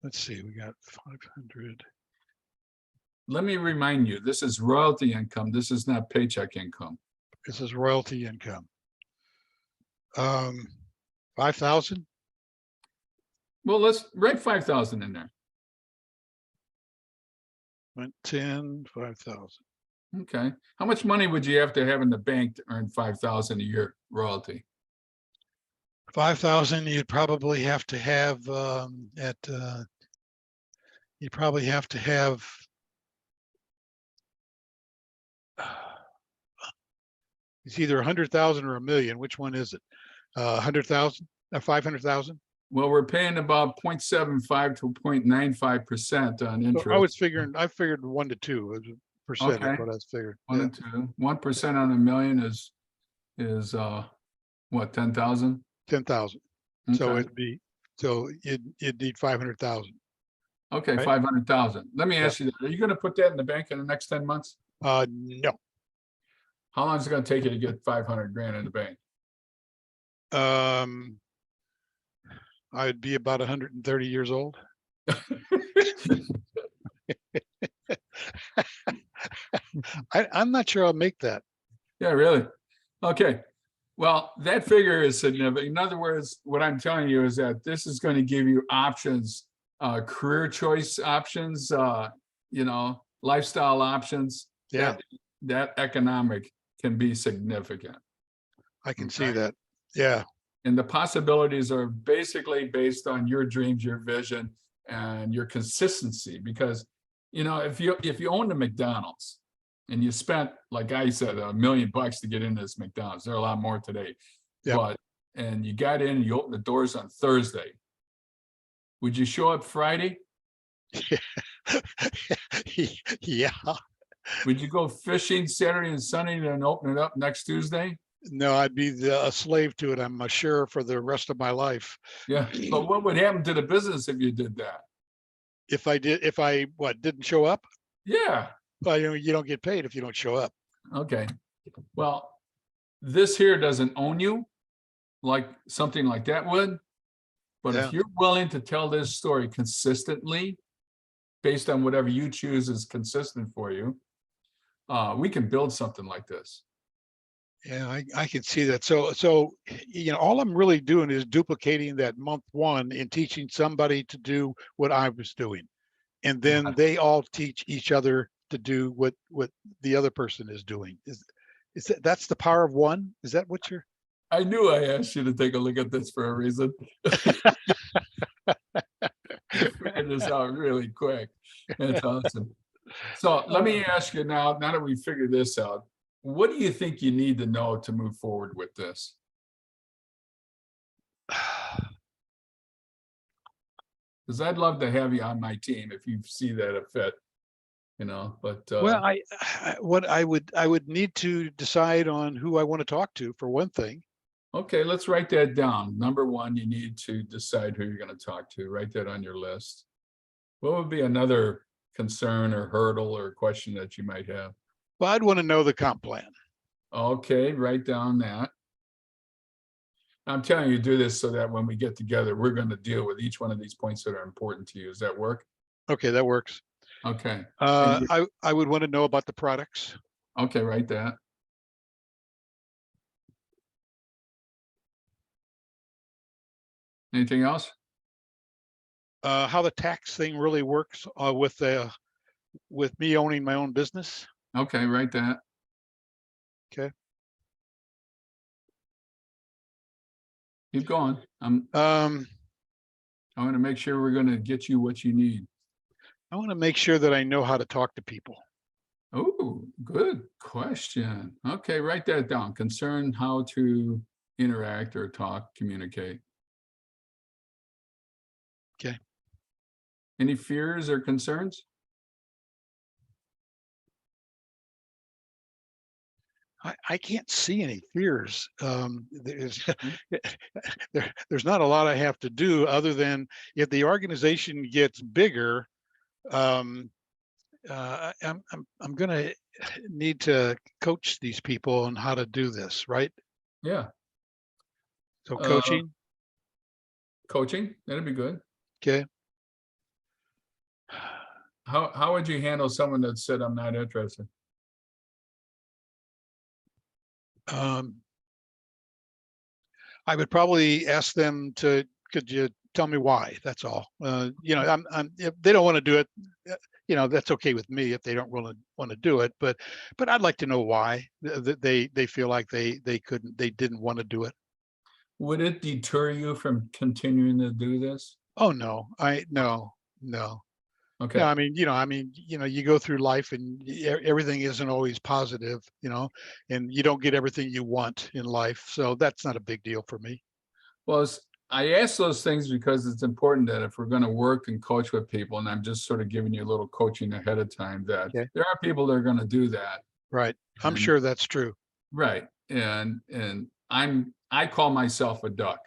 A: Let's see, we got 500.
C: Let me remind you, this is royalty income. This is not paycheck income.
A: This is royalty income. 5,000.
C: Well, let's write 5,000 in there.
A: Went 10, 5,000.
C: Okay. How much money would you have to have in the bank to earn 5,000 a year royalty?
A: 5,000, you'd probably have to have you probably have to have it's either 100,000 or 1,000,000. Which one is it? 100,000 or 500,000?
C: Well, we're paying about 0.75 to 0.95% on interest.
A: I figured 1 to 2 percent
C: Okay.
A: is what I was figuring.
C: 1 and 2. 1% on a million is what, 10,000?
A: 10,000. So
C: Okay.
A: it'd be, so you'd need 500,000.
C: Okay,
A: Right.
C: 500,000. Let me ask you, are you going to put that in the bank in the next 10 months?
A: No.
C: How long is it going to take you to get 500 grand in the bank?
A: I'd be about 130 years old. I'm not sure I'll make that.
C: Yeah, really? Okay. Well, that figure is significant. In other words, what I'm telling you is that this is going to give you options, career choice options, lifestyle options.
A: Yeah.
C: That economic can be significant.
A: I can see that. Yeah.
C: And the possibilities are basically based on your dreams, your vision, and your consistency. Because, if you own the McDonald's and you spent, like I said, $1 million to get into this McDonald's, there are a lot more today.
A: Yeah.
C: And you got in, you opened the doors on Thursday. Would you show up Friday?
A: Yeah.
C: Would you go fishing Saturday and Sunday and then open it up next Tuesday?
A: No, I'd be a slave to it, I'm sure, for the rest of my life.
C: Yeah, but what would happen to the business if you did that?
A: If I didn't show up?
C: Yeah.
A: Well, you don't get paid if you don't show up.
C: Okay. Well, this here doesn't own you like something like that would. But
A: Yeah.
C: if you're willing to tell this story consistently, based on whatever you choose is consistent for you, we can build something like this.
A: Yeah, I can see that. So, all I'm really doing is duplicating that month 1 and teaching somebody to do what I was doing. And then they all teach each other to do what the other person is doing. That's the power of one? Is that what you're?
C: I knew I asked you to take a look at this for a reason. You figured this out really quick. That's awesome. So let me ask you now that we figured this out, what do you think you need to know to move forward with this? Because I'd love to have you on my team if you see that a fit, but
A: Well, I would need to decide on who I want to talk to, for one thing.
C: okay, let's write that down. Number 1, you need to decide who you're going to talk to. Write that on your list. What would be another concern or hurdle or question that you might have?
A: Well, I'd want to know the comp plan.
C: Okay, write down that. I'm telling you to do this so that when we get together, we're going to deal with each one of these points that are important to you. Does that work?
A: Okay, that works.
C: Okay.
A: I would want to know about the products.
C: Okay, write that. Anything else?
A: How the tax thing really works with me owning my own business.
C: Okay, write that.
A: Okay.
C: Keep going. I want to make sure we're going to get you what you need.
A: I want to make sure that I know how to talk to people.
C: Oh, good question. Okay, write that down. Concern how to interact or talk, communicate.
A: Okay.
C: Any fears or concerns?
A: I can't see any fears. There's not a lot I have to do other than if the organization gets bigger, I'm going to need to coach these people on how to do this, right?
C: Yeah.
A: So
C: Uh,
A: coaching,
C: that'd be good.
A: okay.
C: How would you handle someone that said, I'm not interested?
A: I would probably ask them to, could you tell me why? That's all. If they don't want to do it, that's okay with me if they don't really want to do it. But I'd like to know why they feel like they didn't want to do it.
C: Would it deter you from continuing to do this?
A: Oh no, no.
C: Okay.
A: No, I mean, you go through life and everything isn't always positive, and you don't get everything you want in life. So that's not a big deal for me.
C: Well, I ask those things because it's important that if we're going to work and coach with people, and I'm just sort of giving you a little coaching ahead of time, that
A: Okay.
C: there are people that are going to do that.
A: Right. I'm
C: And-
A: sure that's true.
C: Right. And I call myself a duck.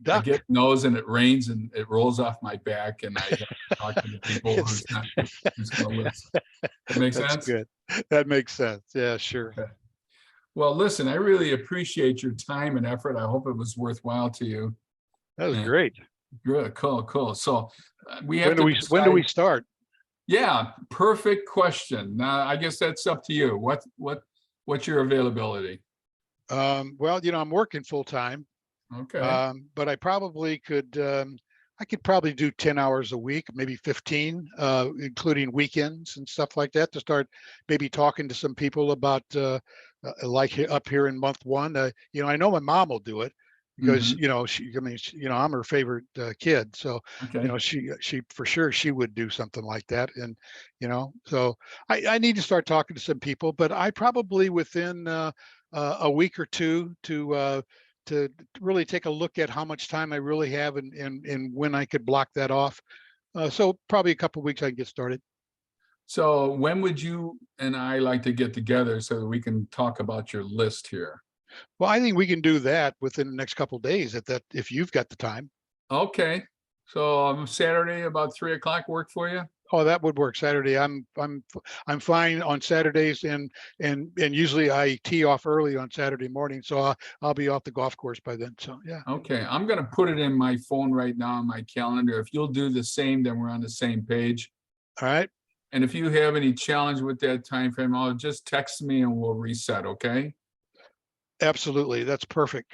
C: I
A: Duck.
C: get nose and it rains and it rolls off my back and I have to talk to the people who's going to listen. That makes
A: That's
C: sense?
A: good. That makes sense. Yeah, sure.
C: Okay. Well, listen, I really appreciate your time and effort. I hope it was worthwhile to you.
A: That was
C: And-
A: great.
C: Good, cool. So we have
A: When do we
C: decide-
A: start?
C: Yeah, perfect question. Now, I guess that's up to you. What's your availability?
A: Well, I'm working full time,
C: Okay,
A: but I probably could. I could probably do 10 hours a week, maybe 15, including weekends and stuff like that, to start maybe talking to some people about like up here in month one. I know my mom will do it because I'm her favorite kid, so
C: okay.
A: she for sure she would do something like that. And so I need to start talking to some people, but I probably within a week or two to really take a look at how much time I really have and when I could block that off. So probably a couple of weeks I can get started.
C: So when would you and I like to get together so that we can talk about your list here?
A: Well, I think we can do that within the next couple of days if you've got the time.
C: Okay, so Saturday about 3:00 work for you?
A: Oh, that would work. Saturday, I'm fine on Saturdays, and usually I tee off early on Saturday morning, so I'll be off the golf course by then. So yeah.
C: Okay, I'm gonna put it in my phone right now on my calendar. If you'll do the same, then we're on the same page.
A: All right.
C: And if you have any challenge with that time frame, I'll just text me and we'll reset, okay?
A: Absolutely. That's perfect.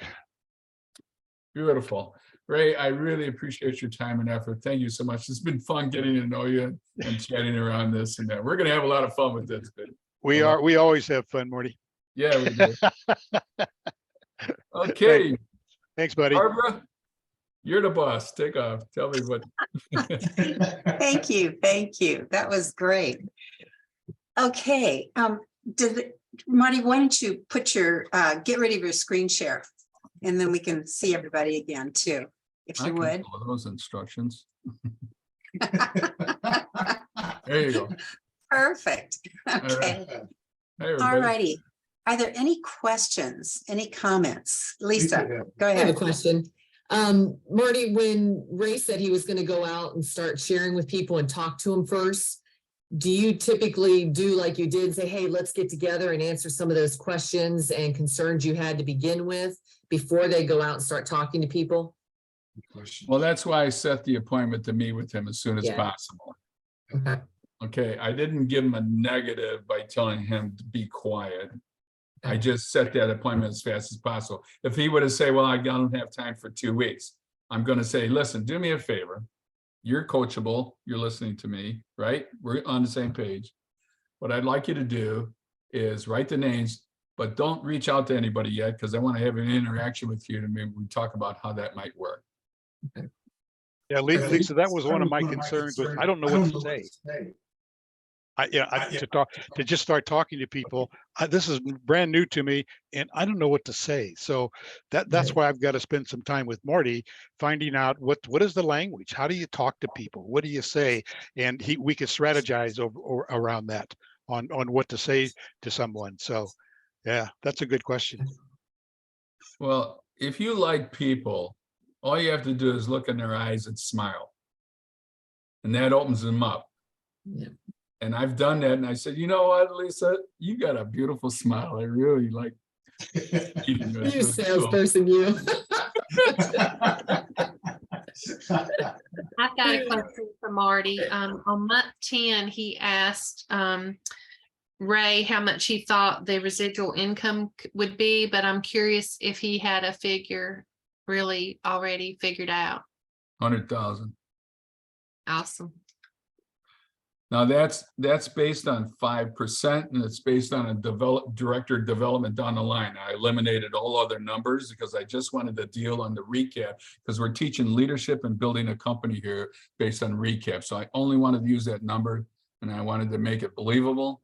C: Beautiful. Ray, I really appreciate your time and effort. Thank you so much. It's been fun getting to know you and chatting around this and that. We're gonna have a lot of fun with this.
A: We always have fun, Morty.
C: Yeah, we do. Okay,
A: Thanks, buddy.
C: Barbara, you're the boss. Take off. Tell me what.
B: Thank you. That was great. Okay, Marty, why don't you put get rid of your screen share? And then we can see everybody again too, if
C: I
B: you
C: can
B: would.
C: follow those instructions. There you go.
B: Perfect.
C: All
B: Okay.
C: right. Hey,
B: All
C: everybody.
B: righty. Are there any questions, any comments? Lisa, go
D: I have a
B: ahead.
D: question. Marty, when Ray said he was going to go out and start sharing with people and talk to them first, do you typically do like you did, say, hey, let's get together and answer some of those questions and concerns you had to begin with before they go out and start talking to people?
C: Well, that's why I set the appointment to meet with him as soon as
D: Yeah.
C: possible.
D: Okay.
C: Okay, I didn't give him a negative by telling him to be quiet. I just set that appointment as fast as possible. If he would have said, well, I don't have time for 2 weeks, I'm gonna say, listen, do me a favor. You're coachable, you're listening to me, right? We're on the same page. What I'd like you to do is write the names, but don't reach out to anybody yet, because I want to have an interaction with you, and maybe we talk about how that might work.
A: Yeah, Lisa, that was one of my concerns. Was I don't know what to say. to just start talking to people. This is brand new to me, and I don't know what to say. So that's
D: Right.
A: why I've got to spend some time with Marty, finding out what is the language. How do you talk to people? What do you say? And we can strategize around that on what to say to someone. So yeah, that's a good question.
C: Well, if you like people, all you have to do is look in their eyes and smile. And that opens them up.
D: Yeah.
C: And I've done that. And I said, you know what, Lisa, you got a beautiful smile. I really like meeting you. It's
D: You
C: really cool."
D: salesperson, you.
E: I've got a question for Marty. On month 10, he asked Ray how much he thought the residual income would be, but I'm curious if he had a figure really already figured out.
C: 100,000.
E: Awesome.
C: Now that's based on 5%, and it's based on a director development down the line. I eliminated all other numbers because I just wanted to deal on the recap, because we're teaching leadership and building a company here based on recap. So I only wanted to use that number, and I wanted to make it believable.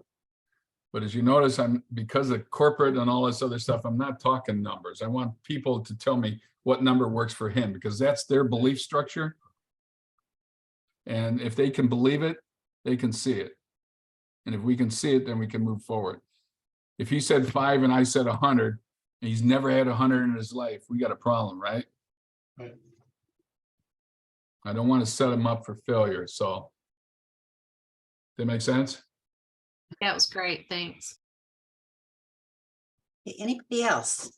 C: But as you notice, because of corporate and all this other stuff, I'm not talking numbers. I want people to tell me what number works for him, because that's their belief structure. And if they can believe it, they can see it. And if we can see it, then we can move forward. If he said 5 and I said 100, and he's never had 100 in his life, we got a problem, right?
A: Right.
C: I don't want to set him up for failure. So, that make sense?
E: That was great. Thanks.
B: Anybody else?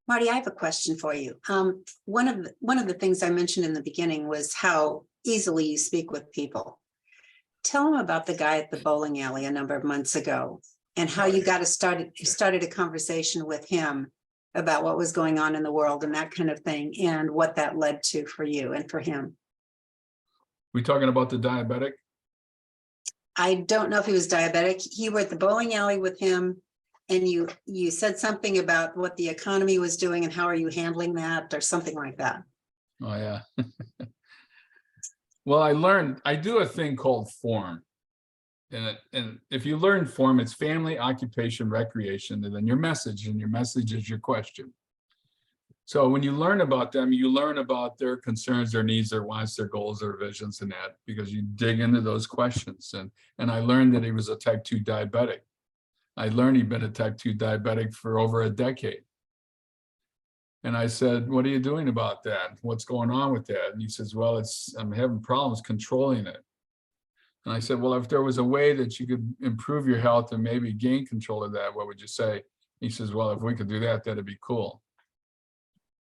B: Marty, I have a question for you. One of the things I mentioned in the beginning was how easily you speak with people. Tell them about the guy at the bowling alley a number of months ago and how you started a conversation with him about what was going on in the world and that kind of thing, and what that led to for you and for him.
C: We talking about the diabetic?
B: I don't know if he was diabetic. You were at the bowling alley with him, and you said something about what the economy was doing and how are you handling that, or something like that.
C: Oh, yeah. Well, I do a thing called form. And if you learn form, it's family, occupation, recreation, and then your message, and your message is your question. So when you learn about them, you learn about their concerns, their needs, their wants, their goals, their visions, and that, because you dig into those questions. And I learned that he was a type 2 diabetic. I learned he'd been a type 2 diabetic for over a decade. And I said, what are you doing about that? What's going on with that? And he says, well, I'm having problems controlling it. And I said, well, if there was a way that you could improve your health and maybe gain control of that, what would you say? He says, well, if we could do that, that'd be cool.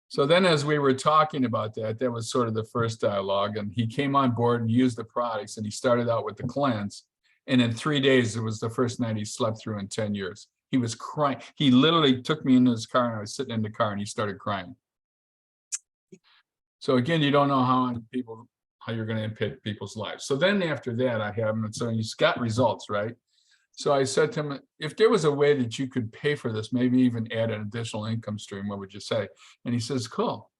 C: So then as we were talking about that, that was sort of the first dialogue. And he came on board and used the products, and he started out with the cleanse. And in 3 days, it was the first night he slept through in 10 years. He was crying. He literally took me into his car, and I was sitting in the car, and he started crying. So again, you don't know how you're going to impact people's lives. So then after that, I have him, and so he's got results, right? So I said to him, if there was a way that you could pay for this, maybe even add an additional income stream, what would you say? And he says, cool.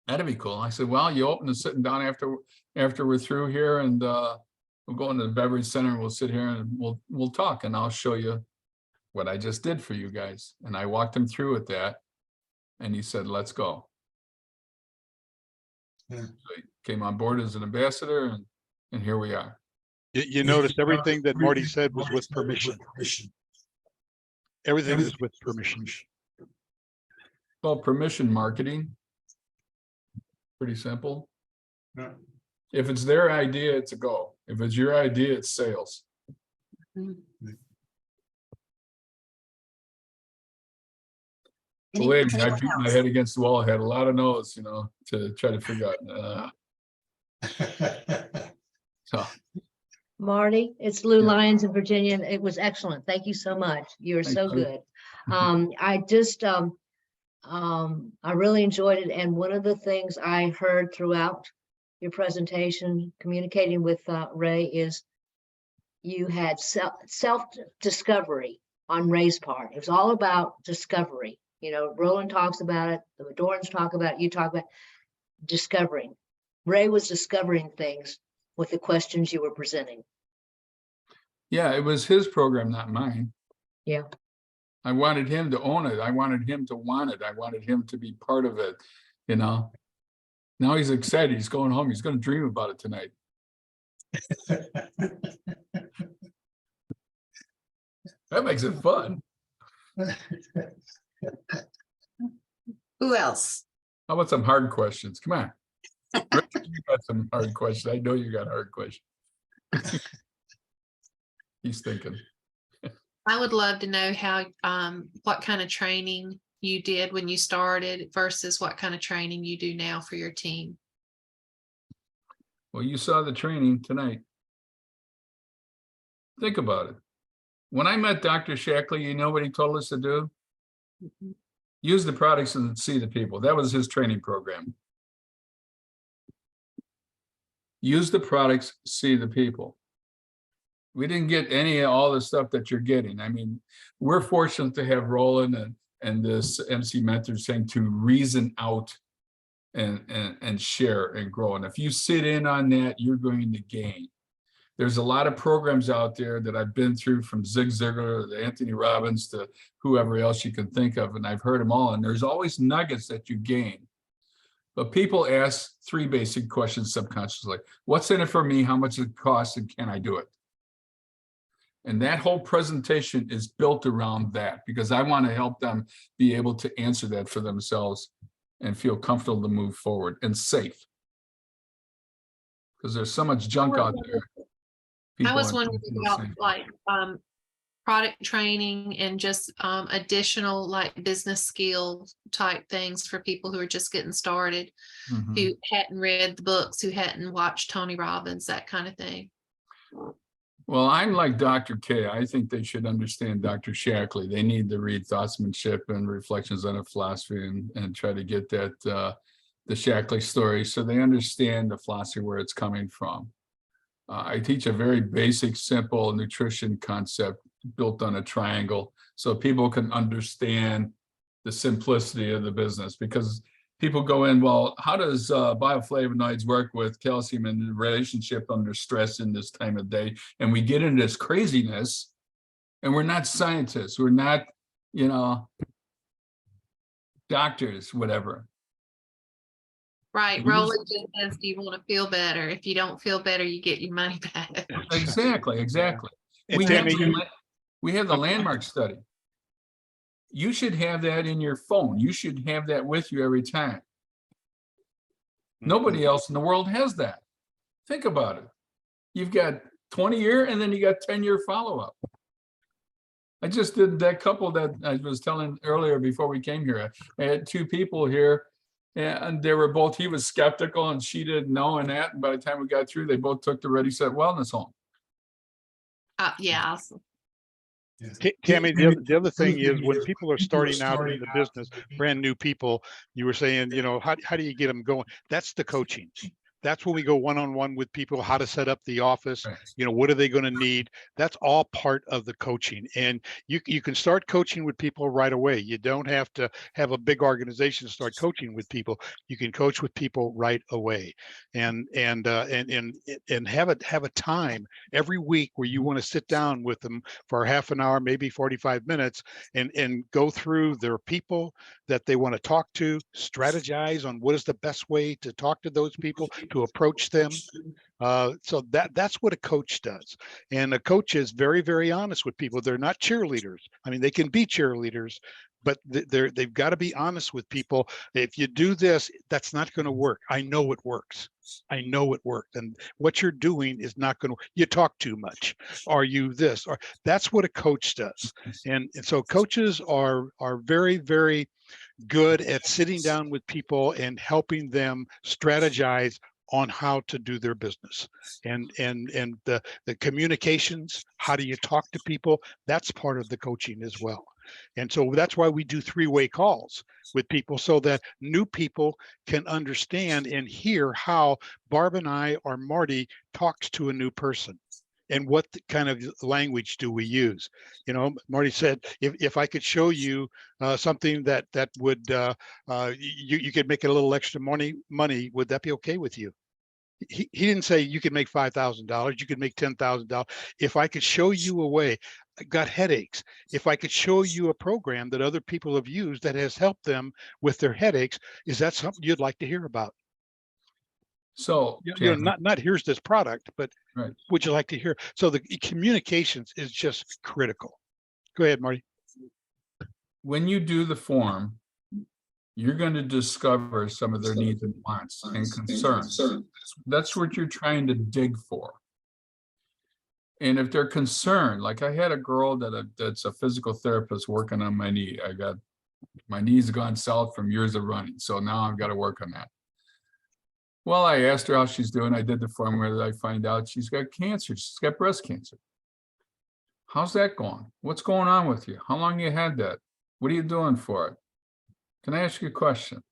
C: That'd be cool. I said, well, you open to sitting down after we're through here, and we'll go into the beverage center, and we'll sit here and we'll talk, and I'll show you what I just did for you guys. And I walked him through with that, and he said, let's go.
A: Yeah.
C: So he came on board as an ambassador, and here we are.
A: You noticed everything that Marty said was with permission. Everything is with permission.
C: Well, permission marketing. Pretty simple.
A: Yeah.
C: If it's their idea, it's a go. If it's your idea, it's sales. Believe me, I beat my head against the wall. I had a lot of no's, to try to figure out. So.
F: Marty, it's Lou
C: Yeah.
F: Lyons in Virginia. It was excellent. Thank you so much. You're
C: Thank
F: so
C: you.
F: good. I really enjoyed it. And one of the things I heard throughout your presentation, communicating with Ray, is you had self-discovery on Ray's part. It was all about discovery. Roland talks about it, the Madorans talk about it, you talk about discovering. Ray was discovering things with the questions you were presenting.
C: Yeah, it was his program, not mine.
F: Yeah.
C: I wanted him to own it. I wanted him to want it. I wanted him to be part of it, you know? Now he's excited. He's going home. He's going to dream about it tonight. That makes it fun.
B: Who else?
C: How about some hard questions? Come on. Rick, you got some hard questions. I know you got hard questions. He's thinking.
E: I would love to know how, what kind of training you did when you started versus what kind of training you do now for your team.
C: Well, you saw the training tonight. Think about it. When I met Dr. Shackley, you know what he told us to do? Use the products and see the people. That was his training program. Use the products, see the people. We didn't get any of all the stuff that you're getting. I mean, we're fortunate to have Roland and this MC Mentor saying to reason out and share and grow. And if you sit in on that, you're going to gain. There's a lot of programs out there that I've been through, from Zig Ziglar to Anthony Robbins to whoever else you can think of, and I've heard them all, and there's always nuggets that you gain. But people ask three basic questions subconsciously. What's in it for me? How much it costs? And can I do it? And that whole presentation is built around that, because I want to help them be able to answer that for themselves and feel comfortable to move forward and safe. Because there's so much junk out there.
E: I was
C: People aren't
E: wondering
C: thinking the
E: about
C: same.
E: like product training and just additional like business skill type things for people who are just getting started,
C: Mhm.
E: who hadn't read the books, who hadn't watched Tony Robbins, that kind of thing.
C: Well, I'm like Dr. K. I think they should understand Dr. Shackley. They need to read Thoughtsmanship and Reflections on a Philosophy and try to get that the Shackley story, so they understand the philosophy, where it's coming from. I teach a very basic, simple nutrition concept built on a triangle, so people can understand the simplicity of the business. Because people go in, well, how does bioflavonoids work with calcium and the relationship under stress in this time of day? And we get into this craziness, and we're not scientists. We're not, you know, doctors, whatever.
E: Right.
C: Use-
E: Roland just says, do you want to feel better? If you don't feel better, you get your money back.
C: Exactly, exactly.
A: And
C: We have,
A: Tammy,
C: we have the landmark study. You should have that in your phone. You should have that with you every time. Nobody else in the world has that. Think about it. You've got 20-year and then you got 10-year follow-up. I just did that couple that I was telling earlier before we came here. I had two people here, and they were both, he was skeptical and she didn't know, and that, and by the time we got through, they both took the Ready Set Wellness home.
E: Yeah. Awesome.
A: Tammy, the other thing is, when people are starting out in the business, brand new people, you were saying, you know, how do you get them going? That's the coaching. That's when we go one-on-one with people, how to set up the office,
C: Right.
A: you know, what are they going to need? That's all part of the coaching. And you can start coaching with people right away. You don't have to have a big organization to start coaching with people. You can coach with people right away, and have a time every week where you want to sit down with them for half an hour, maybe 45 minutes, and go through their people that they want to talk to, strategize on what is the best way to talk to those people, to approach them. So that's what a coach does. And a coach is very, very honest with people. They're not cheerleaders. I mean, they can be cheerleaders, but they've got to be honest with people. If you do this, that's not going to work. I know it works. I know it worked. And what you're doing is not going to, you talk too much. Are you this? Or that's what a coach does. And so coaches are very, very good at sitting down with people and helping them strategize on how to do their business, and the communications, how do you talk to people, that's part of the coaching as well. And so that's why we do three-way calls with people, so that new people can understand and hear how Barb and I or Marty talks to a new person. And what kind of language do we use? You know, Marty said, if I could show you something that would you could make a little extra money, would that be okay with you? he didn't say you could make $5,000, you could make $10,000. If I could show you a way, I got headaches. If I could show you a program that other people have used that has helped them with their headaches, is that something you'd like to hear about?
C: So,
A: You know, not here's this product, but
C: Right.
A: would you like to hear? So the communications is just critical. Go ahead, Marty.
C: when you do the form, you're going to discover some of their needs and wants and concerns. That's what you're trying to dig for. And if they're concerned, like I had a girl that's a physical therapist working on my knee. My knee's gone south from years of running, so now I've got to work on that. Well, I asked her how she's doing. I did the form where I find out she's got cancer. She's got breast cancer. How's that going? What's going on with you? How long you had that? What are you doing for it? Can I ask you a question?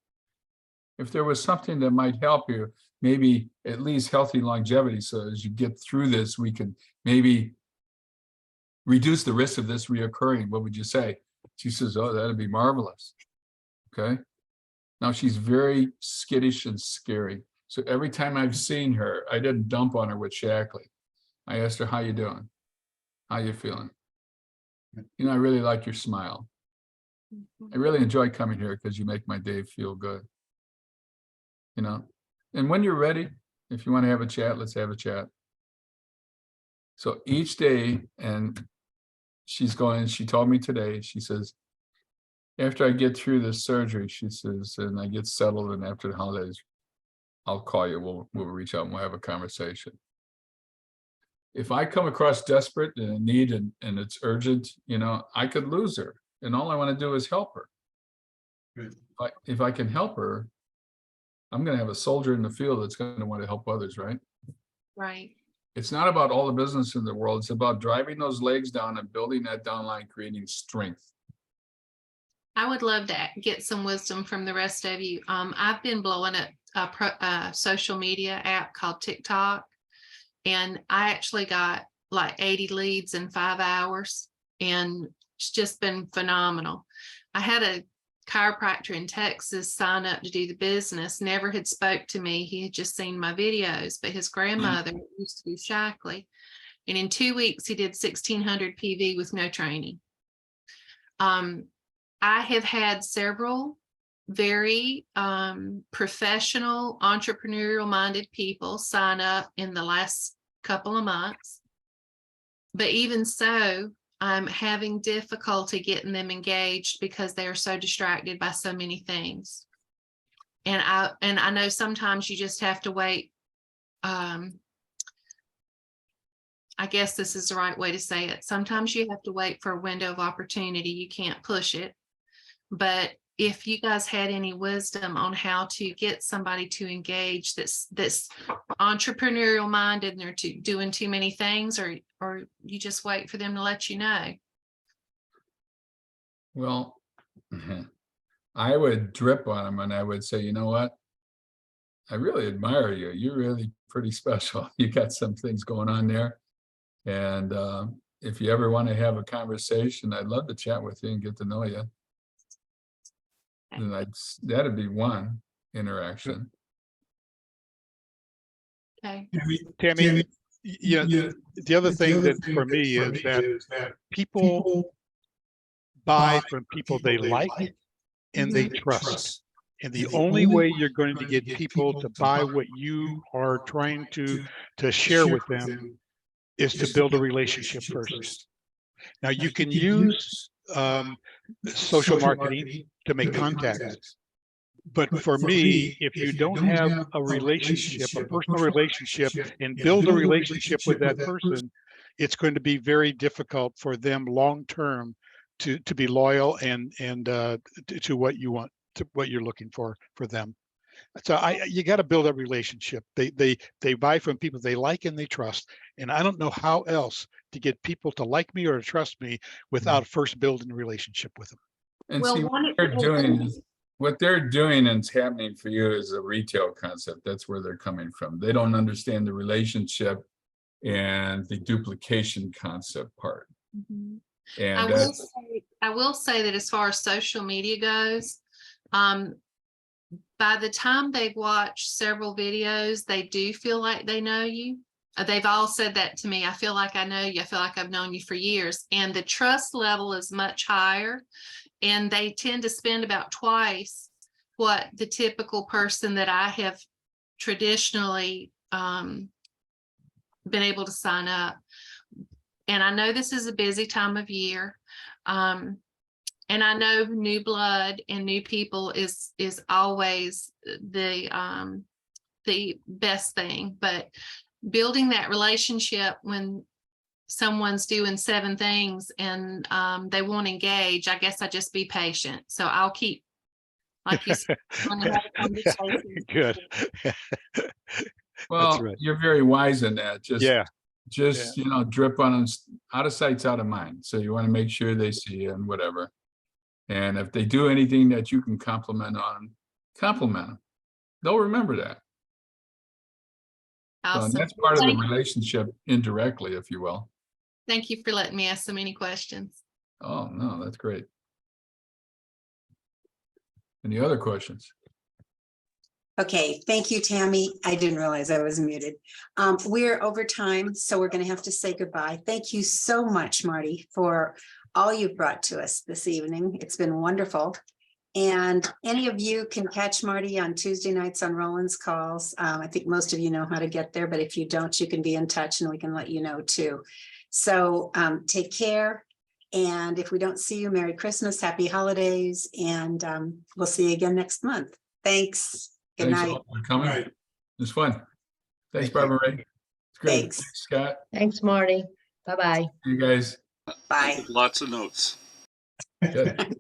C: If there was something that might help you, maybe at least healthy longevity, so as you get through this, we could maybe reduce the risk of this reoccurring, what would you say? She says, oh, that'd be marvelous. Okay. Now she's very skittish and scary. So every time I've seen her, I didn't dump on her with Shackley. I asked her, how you doing? How you feeling? You know, I really like your smile. I really enjoy coming here because you make my day feel good. You know, and when you're ready, if you want to have a chat, let's have a chat. So each day, and she's going, she told me today, she says, after I get through this surgery, she says, and I get settled, and after the holidays, I'll call you. We'll reach out and we'll have a conversation. If I come across desperate and in need and it's urgent, you know, I could lose her. And all I want to do is help her.
A: Right.
C: If I can help her, I'm going to have a soldier in the field that's going to want to help others, right?
E: Right.
C: It's not about all the business in the world. It's about driving those legs down and building that downline, creating strength.
E: I would love to get some wisdom from the rest of you. I've been blowing up a social media app called TikTok, and I actually got like 80 leads in 5 hours, and it's just been phenomenal. I had a chiropractor in Texas sign up to do the business, never had spoke to me. He had just seen my videos, but his grandmother used to be Shackley. And in 2 weeks, he did 1,600 PV with no training. I have had several very professional, entrepreneurial minded people sign up in the last couple of months. But even so, I'm having difficulty getting them engaged because they are so distracted by so many things. And I know sometimes you just have to wait. I guess this is the right way to say it. Sometimes you have to wait for a window of opportunity. You can't push it. But if you guys had any wisdom on how to get somebody to engage that's entrepreneurial minded and they're doing too many things, or you just wait for them to let you know.
C: Well, I would drip on them and I would say, you know what? I really admire you. You're really pretty special. You got some things going on there. And if you ever want to have a conversation, I'd love to chat with you and get to know you. And that'd be one interaction.
E: Okay.
A: Tammy, the other thing that for me is that people buy from people they like and they trust. And the only way you're going to get people to buy what you are trying to share with them is to build a relationship first. Now you can use social marketing to make contacts. But for me, if you don't have a relationship, a personal relationship, and build a relationship with that person, it's going to be very difficult for them long-term to be loyal and to what you want, to what you're looking for them. So you got to build a relationship. They buy from people they like and they trust. And I don't know how else to get people to like me or to trust me without first building a relationship with them.
C: And
E: Well,
C: see, what they're doing and it's happening for you is a retail concept. That's where they're coming from. They don't understand the relationship and the duplication concept part.
E: Mhm.
C: And
E: I will say that as far as social media goes, by the time they've watched several videos, they do feel like they know you. They've all said that to me. I feel like I know you. I feel like I've known you for years. And the trust level is much higher. And they tend to spend about twice what the typical person that I have traditionally been able to sign up. And I know this is a busy time of year. And I know new blood and new people is always the best thing, but building that relationship when someone's doing 7 things and they won't engage, I guess I just be patient. So I'll keep, like you said, I'm gonna have a conversation.
A: Good.
C: Well,
A: right.
C: you're very wise in that.
A: Yeah.
C: Just, you know, drip on them, out of sight, out of mind. So you want to make sure they see you and whatever. And if they do anything that you can compliment on, compliment them. They'll remember that. So
E: Awesome.
C: that's part of the relationship indirectly, if you will.
E: Thank you for letting me ask so many questions.
C: Oh, no, that's great. Any other questions?
B: Okay, thank you, Tammy. I didn't realize I was muted. We're over time, so we're going to have to say goodbye. Thank you so much, Marty, for all you've brought to us this evening. It's been wonderful. And any of you can catch Marty on Tuesday nights on Roland's calls. I think most of you know how to get there, but if you don't, you can be in touch and we can let you know too. So take care. And if we don't see you, Merry Christmas, Happy Holidays, and we'll see you again next month. Thanks. Good
C: Thanks
B: night.
C: all for coming.
A: Right.
C: It was fun. Thanks,
A: Thank you.
C: Barbara Ray. It's great.
B: Thanks.
C: Scott.
F: Thanks, Marty. Bye-bye.
C: You guys.
B: Bye.
G: Lots of notes.
C: Good.